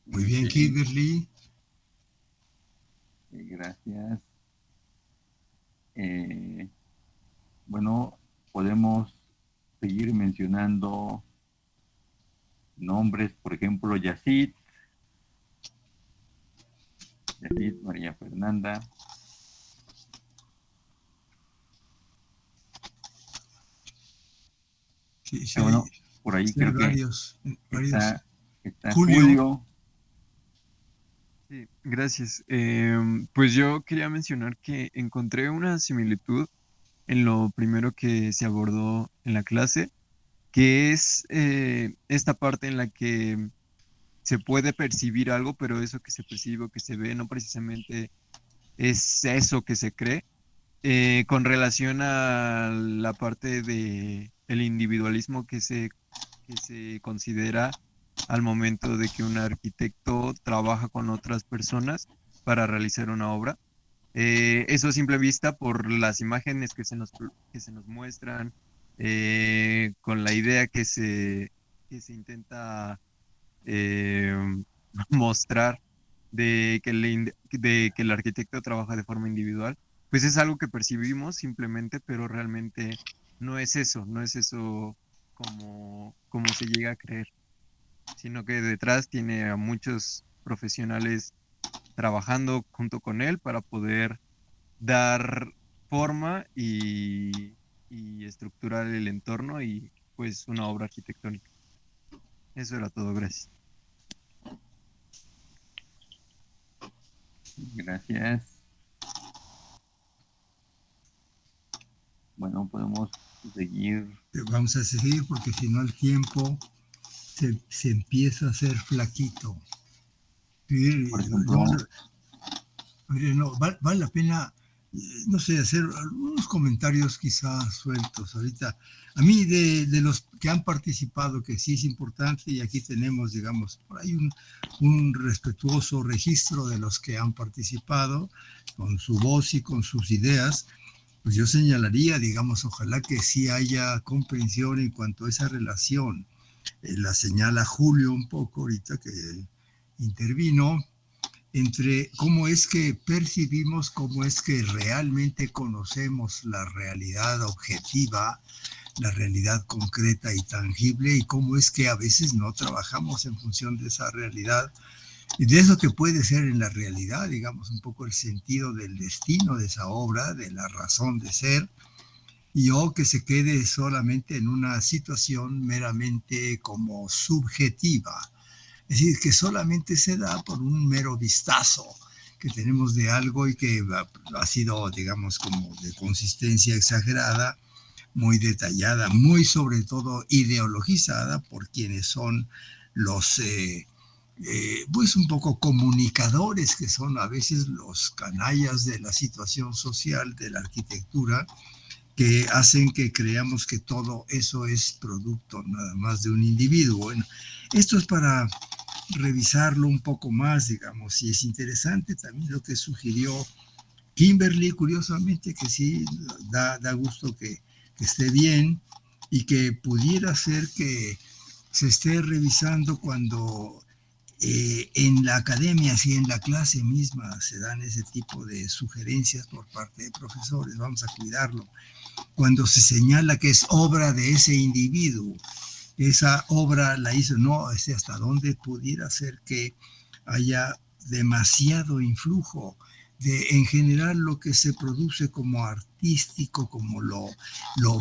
muy bien, Ok, Kimberly. gracias. Eh, bueno, podemos seguir mencionando nombres, por ejemplo, Yacid, María Fernanda. Sí, sí, Pero bueno, por ahí sí hay creo que varios. está Julio, Julio. Sí, gracias. Pues yo quería mencionar que encontré una similitud en lo primero que se abordó en la clase, que es esta parte en la que se puede percibir algo, pero eso que se percibe o que se ve no precisamente es eso que se cree, con relación a la parte de el individualismo que se considera al momento de que un arquitecto trabaja con otras personas para realizar una obra. Eso a simple vista por las imágenes que se nos muestran, con la idea que se intenta eh, mostrar de que el arquitecto trabaja de forma individual, pues es algo que percibimos simplemente, pero realmente no es eso como se llega a creer, sino que detrás tiene a muchos profesionales trabajando junto con él para poder dar forma y estructurar el entorno y pues una obra arquitectónica. Eso era todo, gracias. Gracias. Bueno, podemos seguir. vamos a seguir porque si no el tiempo se empieza a hacer flaquito. Sí, Por ejemplo, no, la pena no sé, hacer algunos comentarios quizás sueltos ahorita. A mí de los que han participado, que sí es importante, y aquí tenemos, digamos, por ahí un respetuoso registro de los que han participado con su voz y con sus ideas, pues yo señalaría, digamos, ojalá que sí haya comprensión en cuanto a esa relación. La señala Julio un poco ahorita que intervino, entre cómo es que percibimos, cómo es que realmente conocemos la realidad objetiva, la realidad concreta y tangible, y cómo es que a veces no trabajamos en función de esa realidad y de eso que puede ser en la realidad, digamos, un poco el sentido del destino de esa obra, de la razón de ser, y o que se quede solamente en una situación meramente como subjetiva, es decir, que solamente se da por un mero vistazo que tenemos de algo y que ha sido, digamos, como de consistencia exagerada, muy detallada, muy sobre todo ideologizada por quienes son los, pues un poco comunicadores, que son a veces los canallas de la situación social, de la arquitectura, que hacen que creamos que todo eso es producto nada más de un individuo. Bueno, esto es para revisarlo un poco más, digamos, y es interesante también lo que sugirió Kimberly, curiosamente, que sí da gusto que esté bien y que pudiera ser que se esté revisando cuando en la academia, si en la clase misma se dan ese tipo de sugerencias por parte de profesores, vamos a cuidarlo, cuando se señala que es obra de ese individuo, esa obra la hizo, no sé hasta dónde pudiera ser que haya demasiado influjo de en general lo que se produce como artístico, como lo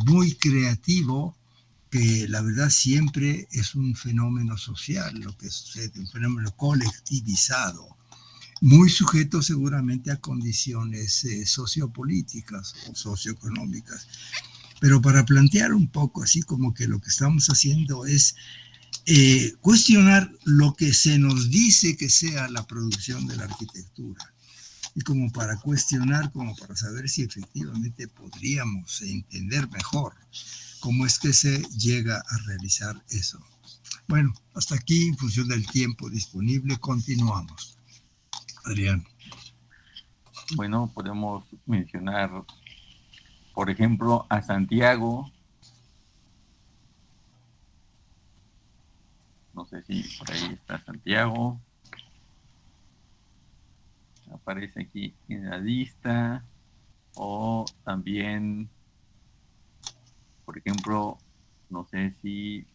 muy creativo, que la verdad siempre es un fenómeno social, lo que sucede, un fenómeno colectivizado, muy sujeto seguramente a condiciones sociopolíticas o socioeconómicas. Pero para plantear un poco así como que lo que estamos haciendo es cuestionar lo que se nos dice que sea la producción de la arquitectura y como para cuestionar, como para saber si efectivamente podríamos entender mejor cómo es que se llega a realizar eso. Bueno, hasta aquí, en función del tiempo disponible, continuamos. Adrián. Bueno, podemos mencionar, por ejemplo, a Santiago. No sé si por ahí está Santiago. Aparece aquí en la lista. O también, por ejemplo, no sé si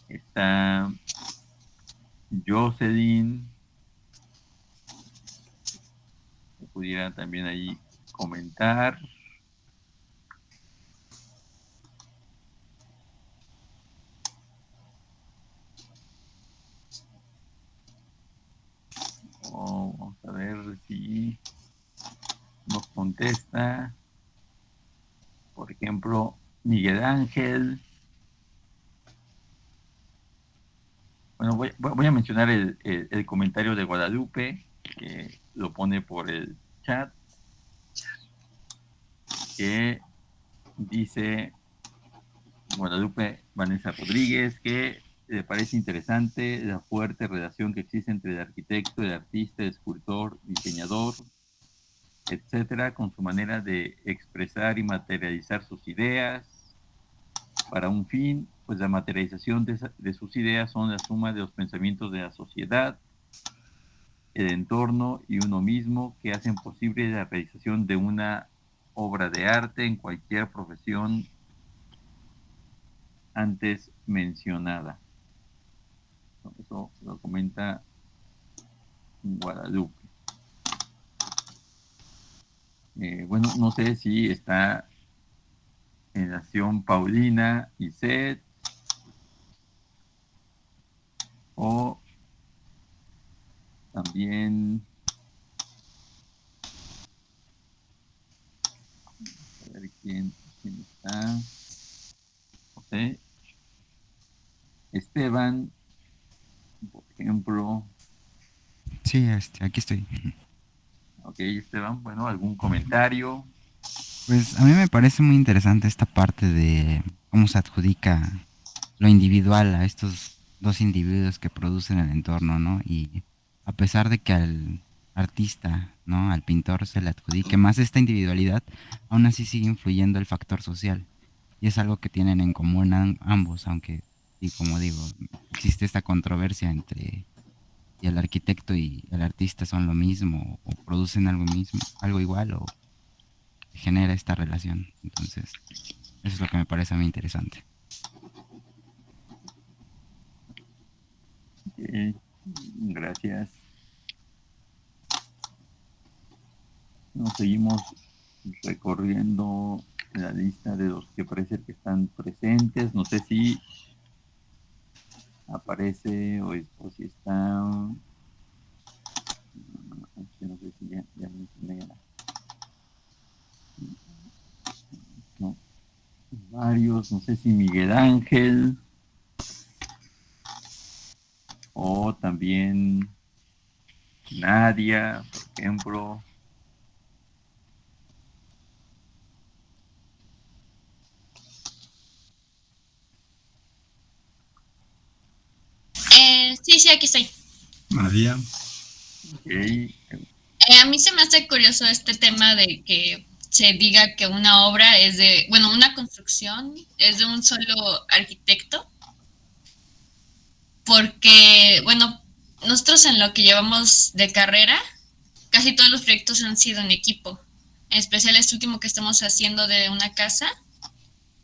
está Jocelyn, que pudiera también ahí comentar. O vamos a ver si nos contesta. Por ejemplo, Miguel Ángel. Bueno, voy a mencionar el comentario de Guadalupe, que lo pone por el chat, que dice Guadalupe Vanessa Rodríguez, que le parece interesante la fuerte relación que existe entre el arquitecto, el artista, el escultor, diseñador, etcétera, con su manera de expresar y materializar sus ideas para un fin, pues la materialización de sus ideas son la suma de los pensamientos de la sociedad, el entorno y uno mismo que hacen posible la realización de una obra de arte en cualquier profesión antes mencionada. Eso lo comenta Guadalupe. Bueno, no sé si está en Acción Paulina y Seth o también a ver quién está. No sé. Esteban, por ejemplo. Sí, aquí estoy. Ok, Esteban, bueno, ¿algún comentario? Pues a mí me parece muy interesante esta parte de cómo se adjudica lo individual a estos dos individuos que producen el entorno, ¿no? Y a pesar de que al artista, ¿no? Al pintor se le adjudique más esta individualidad, aún así sigue influyendo el factor social. Y es algo que tienen en común ambos, aunque, y como digo, existe esta controversia entre si el arquitecto y el artista son lo mismo, o producen algo mismo, algo igual, o genera esta relación. Entonces, eso es lo que me parece a mí interesante. Ok, gracias. Nos seguimos recorriendo la lista de los que parece que están presentes. No sé si aparece o si está. No sé si ya mencioné. No, varios. No sé si Miguel Ángel o también Nadia, por ejemplo. Sí, aquí estoy. María. Ok, A mí se me hace curioso este tema de que se diga que una obra es de, bueno, una construcción es de un solo arquitecto, porque, bueno, nosotros en lo que llevamos de carrera, casi todos los proyectos han sido en equipo, en especial este último que estamos haciendo de una casa,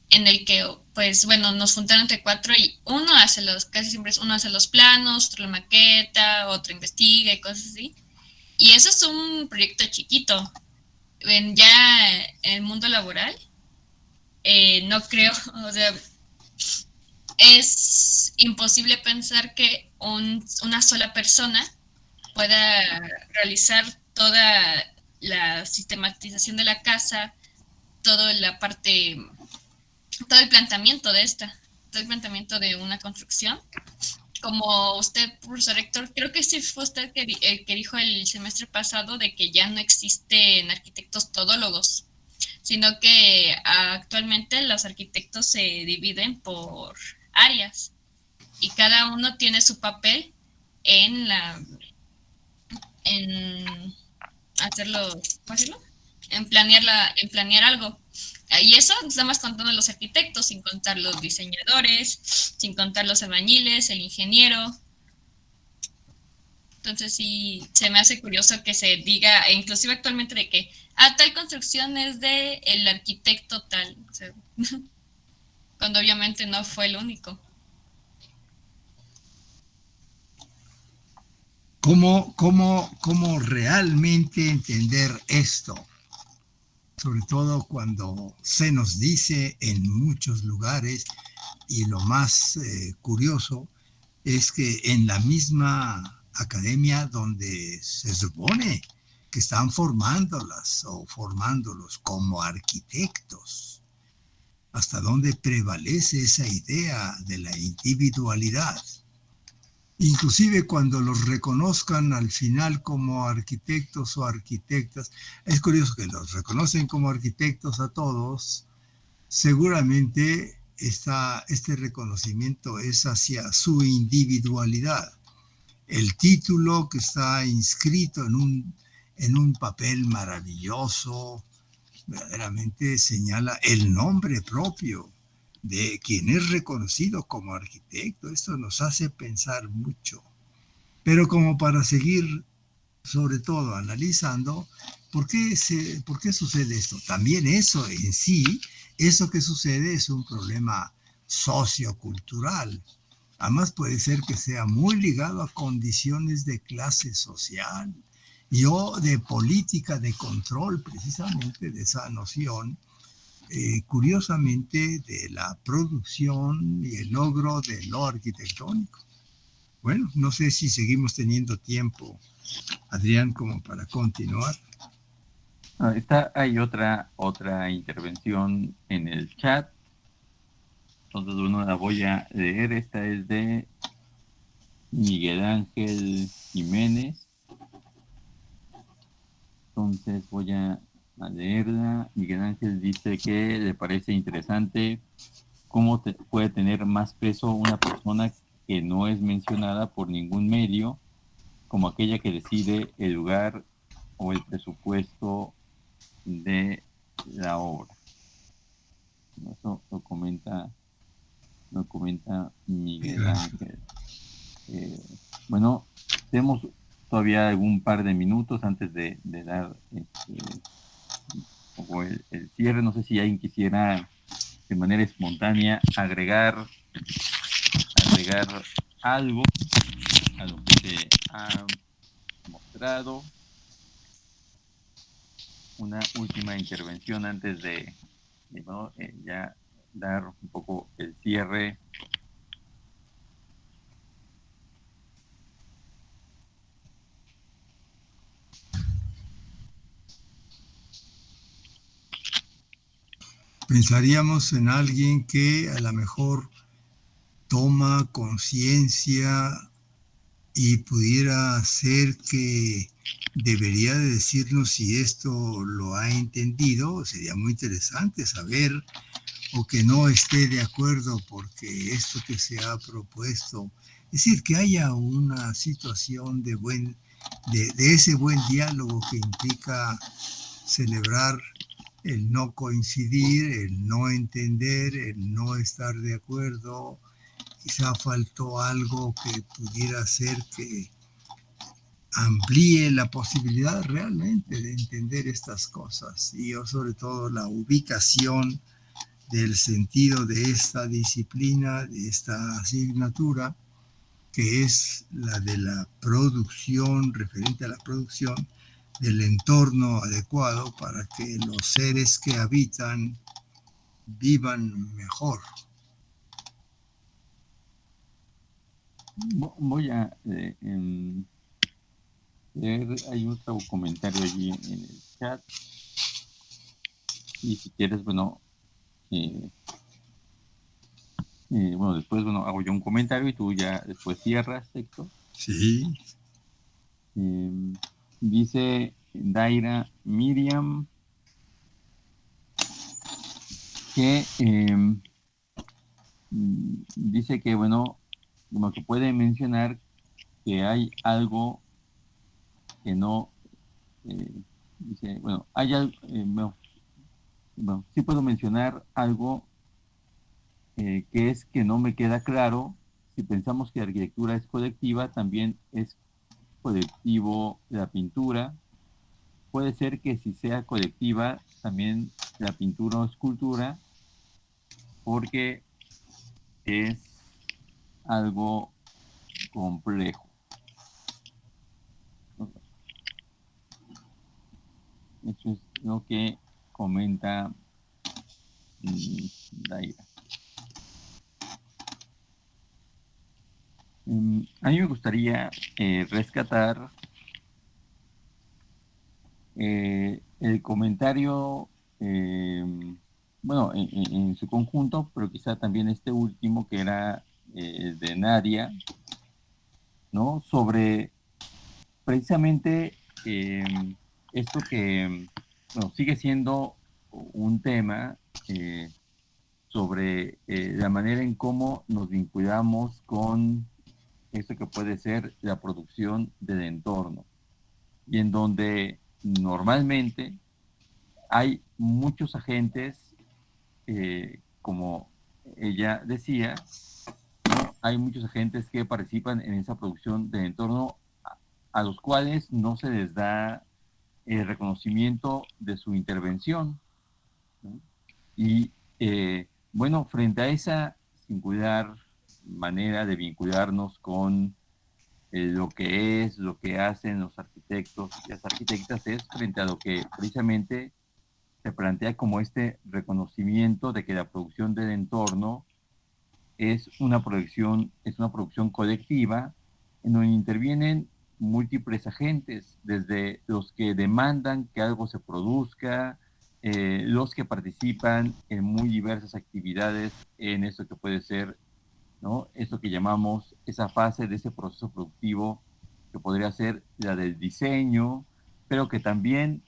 en el que, pues, bueno, nos juntaron entre cuatro y uno hace casi siempre uno hace los planos, otro la maqueta, otro investiga y cosas así. Y eso es un proyecto chiquito. Ya en el mundo laboral, no creo, o sea, es imposible pensar que una sola persona pueda realizar toda la sistematización de la casa, toda la parte, todo el planteamiento de todo el planteamiento de una construcción. Como usted, profesor Héctor, creo que sí fue usted el que dijo el semestre pasado de que ya no existen arquitectos todólogos, sino que actualmente los arquitectos se dividen por áreas y cada uno tiene su papel en en hacerlo, ¿cómo decirlo? En planear algo. Y eso nada más contando los arquitectos, sin contar los diseñadores, sin contar los albañiles, el ingeniero. Entonces sí, se me hace curioso que se diga, e inclusive actualmente, de que tal construcción es de el arquitecto tal, o sea, cuando obviamente no fue el único. ¿Cómo realmente entender esto? Sobre todo cuando se nos dice en muchos lugares, y lo más curioso es que en la misma academia donde se supone que están formándolas o formándolos como arquitectos, hasta dónde prevalece esa idea de la individualidad. Inclusive cuando los reconozcan al final como arquitectos o arquitectas, es curioso que los reconocen como arquitectos a todos, seguramente este reconocimiento es hacia su individualidad. El título que está inscrito en un papel maravilloso, verdaderamente señala el nombre propio de quien es reconocido como arquitecto. Esto nos hace pensar mucho. Pero como para seguir, sobre todo, analizando, ¿por qué sucede esto? También eso en sí, eso que sucede es un problema sociocultural. Además puede ser que sea muy ligado a condiciones de clase social y o de política de control, precisamente de esa noción, curiosamente, de la producción y el logro de lo arquitectónico. Bueno, no sé si seguimos teniendo tiempo, Adrián, como para continuar. Hay otra intervención en el chat. Entonces, bueno, la voy a leer. Esta es de Miguel Ángel Jiménez. Entonces voy a leerla. Miguel Ángel dice que le parece interesante cómo puede tener más peso una persona que no es mencionada por ningún medio, como aquella que decide el lugar o el presupuesto de la obra. Eso lo comenta Miguel Ángel. Bueno, tenemos todavía algún par de minutos antes de dar o el cierre. No sé si alguien quisiera de manera espontánea agregar algo a lo que se ha mostrado. Una última intervención antes de ¿no? Ya dar un poco el cierre. Pensaríamos en alguien que a lo mejor toma conciencia y pudiera ser que debería de decirnos si esto lo ha entendido. Sería muy interesante saber, o que no esté de acuerdo porque esto que se ha propuesto, es decir, que haya una situación de ese buen diálogo que implica celebrar el no coincidir, el no entender, el no estar de acuerdo. Quizá faltó algo que pudiera ser que amplíe la posibilidad realmente de entender estas cosas, y yo sobre todo la ubicación del sentido de esta disciplina, de esta asignatura, que es la de la producción, referente a la producción del entorno adecuado para que los seres que habitan vivan mejor. Voy a leer, hay otro comentario allí en el chat. Y si quieres, bueno, después, hago yo un comentario y tú ya después cierras, Héctor. Sí. Dice Daira Miriam que dice que, bueno, como que puede mencionar que hay algo que no, dice, bueno, hay algo, sí puedo mencionar algo que es que no me queda claro. Si pensamos que la arquitectura es colectiva, también es colectivo la pintura. Puede ser que si sea colectiva, también la pintura o escultura, porque es algo complejo. Eso es lo que comenta Daira. A mí me gustaría rescatar el comentario, bueno, en su conjunto, pero quizá también este último que era de Nadia, ¿no? Sobre precisamente esto que, bueno, sigue siendo un tema sobre la manera en cómo nos vinculamos con esto que puede ser la producción del entorno, y en donde normalmente hay muchos agentes, como ella decía, ¿no? Hay muchos agentes que participan en esa producción del entorno a los cuales no se les da el reconocimiento de su intervención, ¿no? Y bueno, frente a esa singular manera de vincularnos con lo que hacen los arquitectos y las arquitectas, es frente a lo que precisamente se plantea como este reconocimiento de que la producción del entorno es una producción colectiva en donde intervienen múltiples agentes, desde los que demandan que algo se produzca, los que participan en muy diversas actividades en eso que puede ser, ¿no? Eso que llamamos esa fase de ese proceso productivo, que podría ser la del diseño, pero que también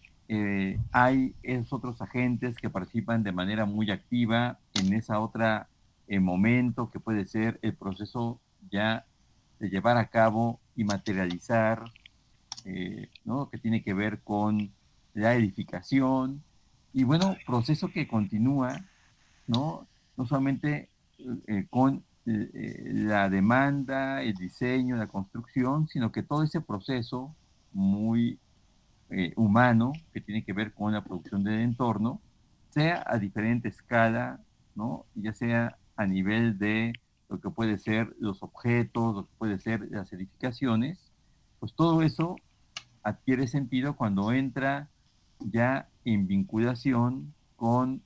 hay esos otros agentes que participan de manera muy activa en esa otra momento que puede ser el proceso ya de llevar a cabo y materializar, ¿no? Que tiene que ver con la edificación y bueno, proceso que continúa, ¿no? No solamente con la demanda, el diseño, la construcción, sino que todo ese proceso muy humano que tiene que ver con la producción del entorno, sea a diferente escala, ¿no? Ya sea a nivel de lo que puede ser los objetos, lo que puede ser las edificaciones, pues todo eso adquiere sentido cuando entra ya en vinculación con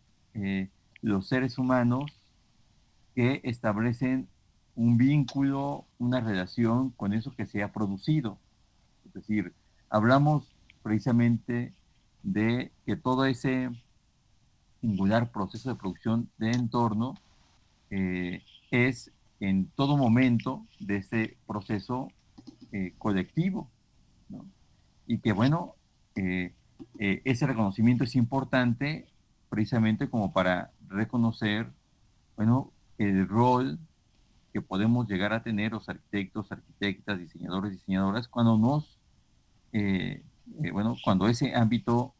los seres humanos que establecen un vínculo, una relación con eso que se ha producido. Es decir, hablamos precisamente de que todo ese singular proceso de producción de entorno es en todo momento de ese proceso colectivo, ¿no? Y que bueno, ese reconocimiento es importante precisamente como para reconocer, bueno, el rol que podemos llegar a tener los arquitectos, arquitectas, diseñadores, diseñadoras, cuando bueno, cuando ese ámbito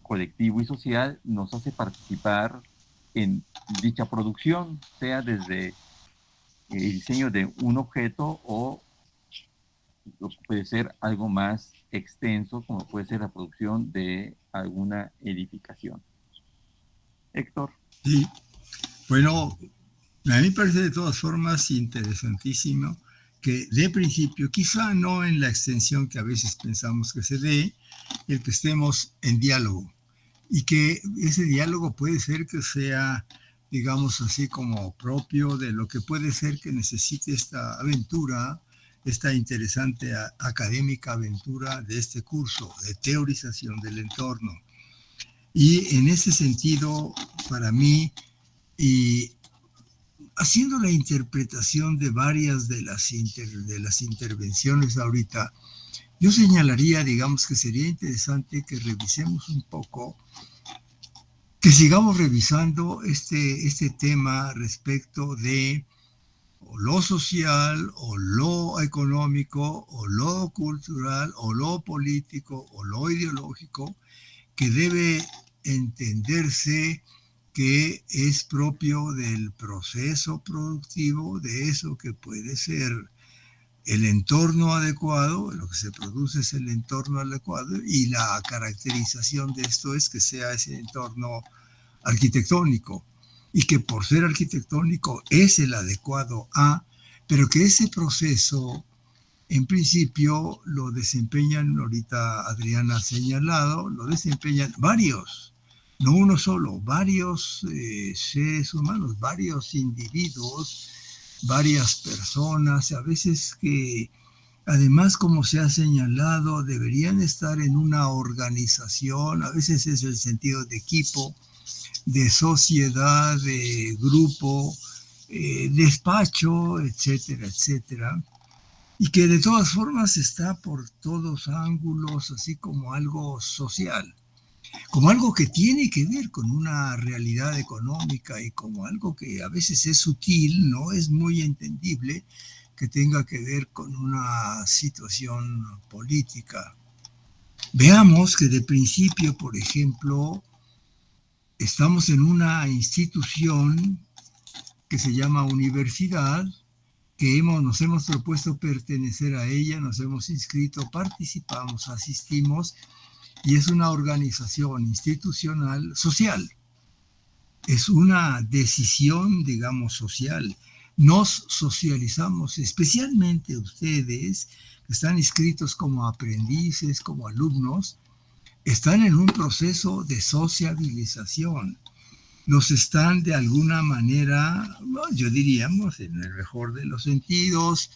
colectivo y social nos hace participar en dicha producción, sea desde el diseño de un objeto o puede ser algo más extenso, como puede ser la producción de alguna edificación. Héctor. Sí, bueno, a mí me parece de todas formas interesantísimo que de principio, quizá no en la extensión que a veces pensamos que se dé, el que estemos en diálogo y que ese diálogo puede ser que sea, digamos así, como propio de lo que puede ser que necesite esta aventura, esta interesante académica aventura de este curso de teorización del entorno. Y en ese sentido, para mí, y haciendo la interpretación de varias de las intervenciones ahorita, yo señalaría, digamos, que sería interesante que revisemos un poco, que sigamos revisando este tema respecto de o lo social, o lo económico, o lo cultural, o lo político, o lo ideológico, que debe entenderse que es propio del proceso productivo, de eso que puede ser el entorno adecuado, lo que se produce es el entorno adecuado, y la caracterización de esto es que sea ese entorno arquitectónico, y que por ser arquitectónico es el adecuado a, pero que ese proceso en principio lo desempeñan, ahorita Adriana ha señalado, lo desempeñan varios, no uno solo, varios seres humanos, varios individuos, varias personas, a veces que además, como se ha señalado, deberían estar en una organización, a veces es el sentido de equipo, de sociedad, de grupo, despacho, etcétera, etcétera, y que de todas formas está por todos ángulos, así como algo social, como algo que tiene que ver con una realidad económica y como algo que a veces es sutil, no es muy entendible, que tenga que ver con una situación política. Veamos que de principio, por ejemplo, estamos en una institución que se llama universidad, que nos hemos propuesto pertenecer a ella, nos hemos inscrito, participamos, asistimos, y es una organización institucional social. Es una decisión, digamos, social. Nos socializamos, especialmente ustedes, que están inscritos como aprendices, como alumnos, están en un proceso de sociabilización. Los están de alguna manera, bueno, yo diríamos, en el mejor de los sentidos,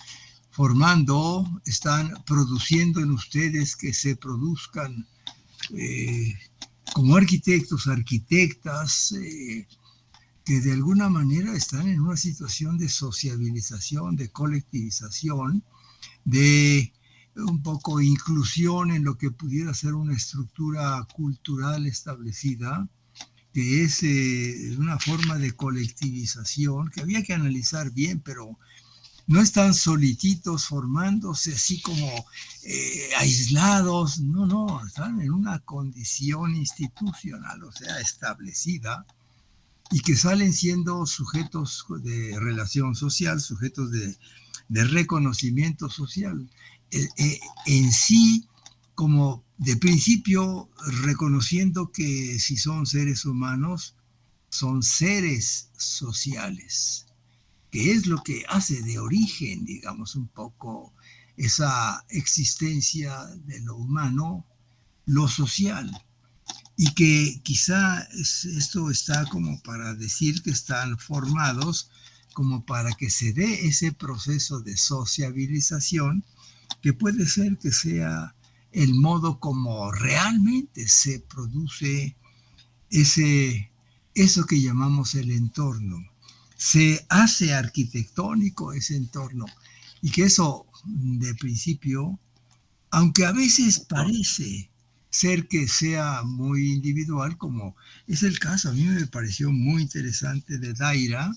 formando, están produciendo en ustedes que se produzcan como arquitectos, arquitectas, que de alguna manera están en una situación de sociabilización, de colectivización, de un poco inclusión en lo que pudiera ser una estructura cultural establecida, que es una forma de colectivización que había que analizar bien, pero no están solititos formándose así como aislados, no, están en una condición institucional, o sea, establecida, y que salen siendo sujetos de relación social, sujetos de reconocimiento social. En sí, como de principio, reconociendo que si son seres humanos, son seres sociales, que es lo que hace de origen, digamos, un poco esa existencia de lo humano, lo social, y que quizá esto está como para decir que están formados como para que se dé ese proceso de sociabilización, que puede ser que sea el modo como realmente se produce eso que llamamos el entorno. Se hace arquitectónico ese entorno, y que eso de principio, aunque a veces parece ser que sea muy individual, como es el caso, a mí me pareció muy interesante de Daira,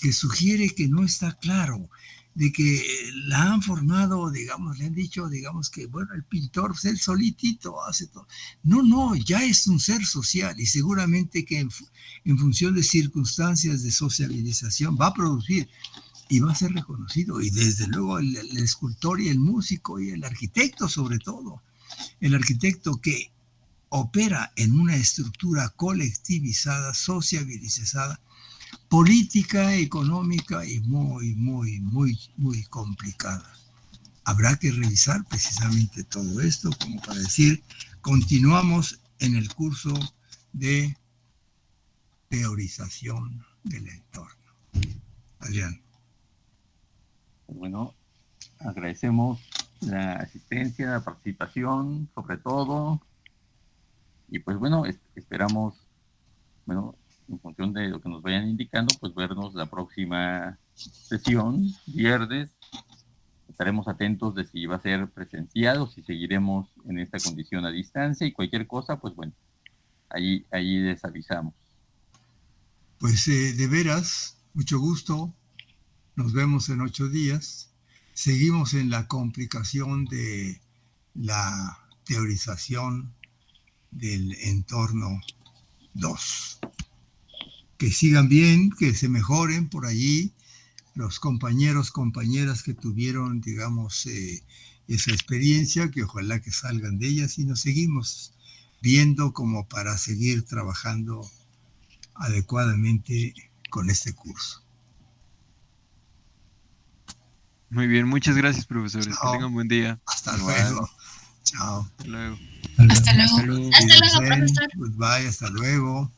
que sugiere que no está claro, de que la han formado, digamos, le han dicho, digamos, que, bueno, el pintor, pues él solitito hace todo. No, ya es un ser social, y seguramente que en función de circunstancias de socialización va a producir y va a ser reconocido, y desde luego el escultor y el músico y el arquitecto, sobre todo, el arquitecto que opera en una estructura colectivizada, sociabilizada, política, económica y muy complicada. Habrá que revisar precisamente todo esto como para decir, continuamos en el curso de teorización del entorno. Adrián. Bueno, agradecemos la asistencia, la participación, sobre todo, y pues bueno, esperamos, bueno, en función de lo que nos vayan indicando, pues vernos la próxima sesión, viernes. Estaremos atentos de si va a ser presencial o si seguiremos en esta condición a distancia, y cualquier cosa, pues bueno, ahí les avisamos. Pues de veras, mucho gusto. Nos vemos en 8 días. Seguimos en la complicación de la teorización del entorno 2. Que sigan bien, que se mejoren por allí los compañeros, compañeras que tuvieron, digamos, esa experiencia, que ojalá que salgan de ellas, y nos seguimos viendo como para seguir trabajando adecuadamente con este curso. Muy bien, muchas gracias, profesores. Chao. Que tengan buen día. Hasta luego. Chao. Hasta luego. Hasta luego. Hasta luego, profesor. Goodbye, hasta luego.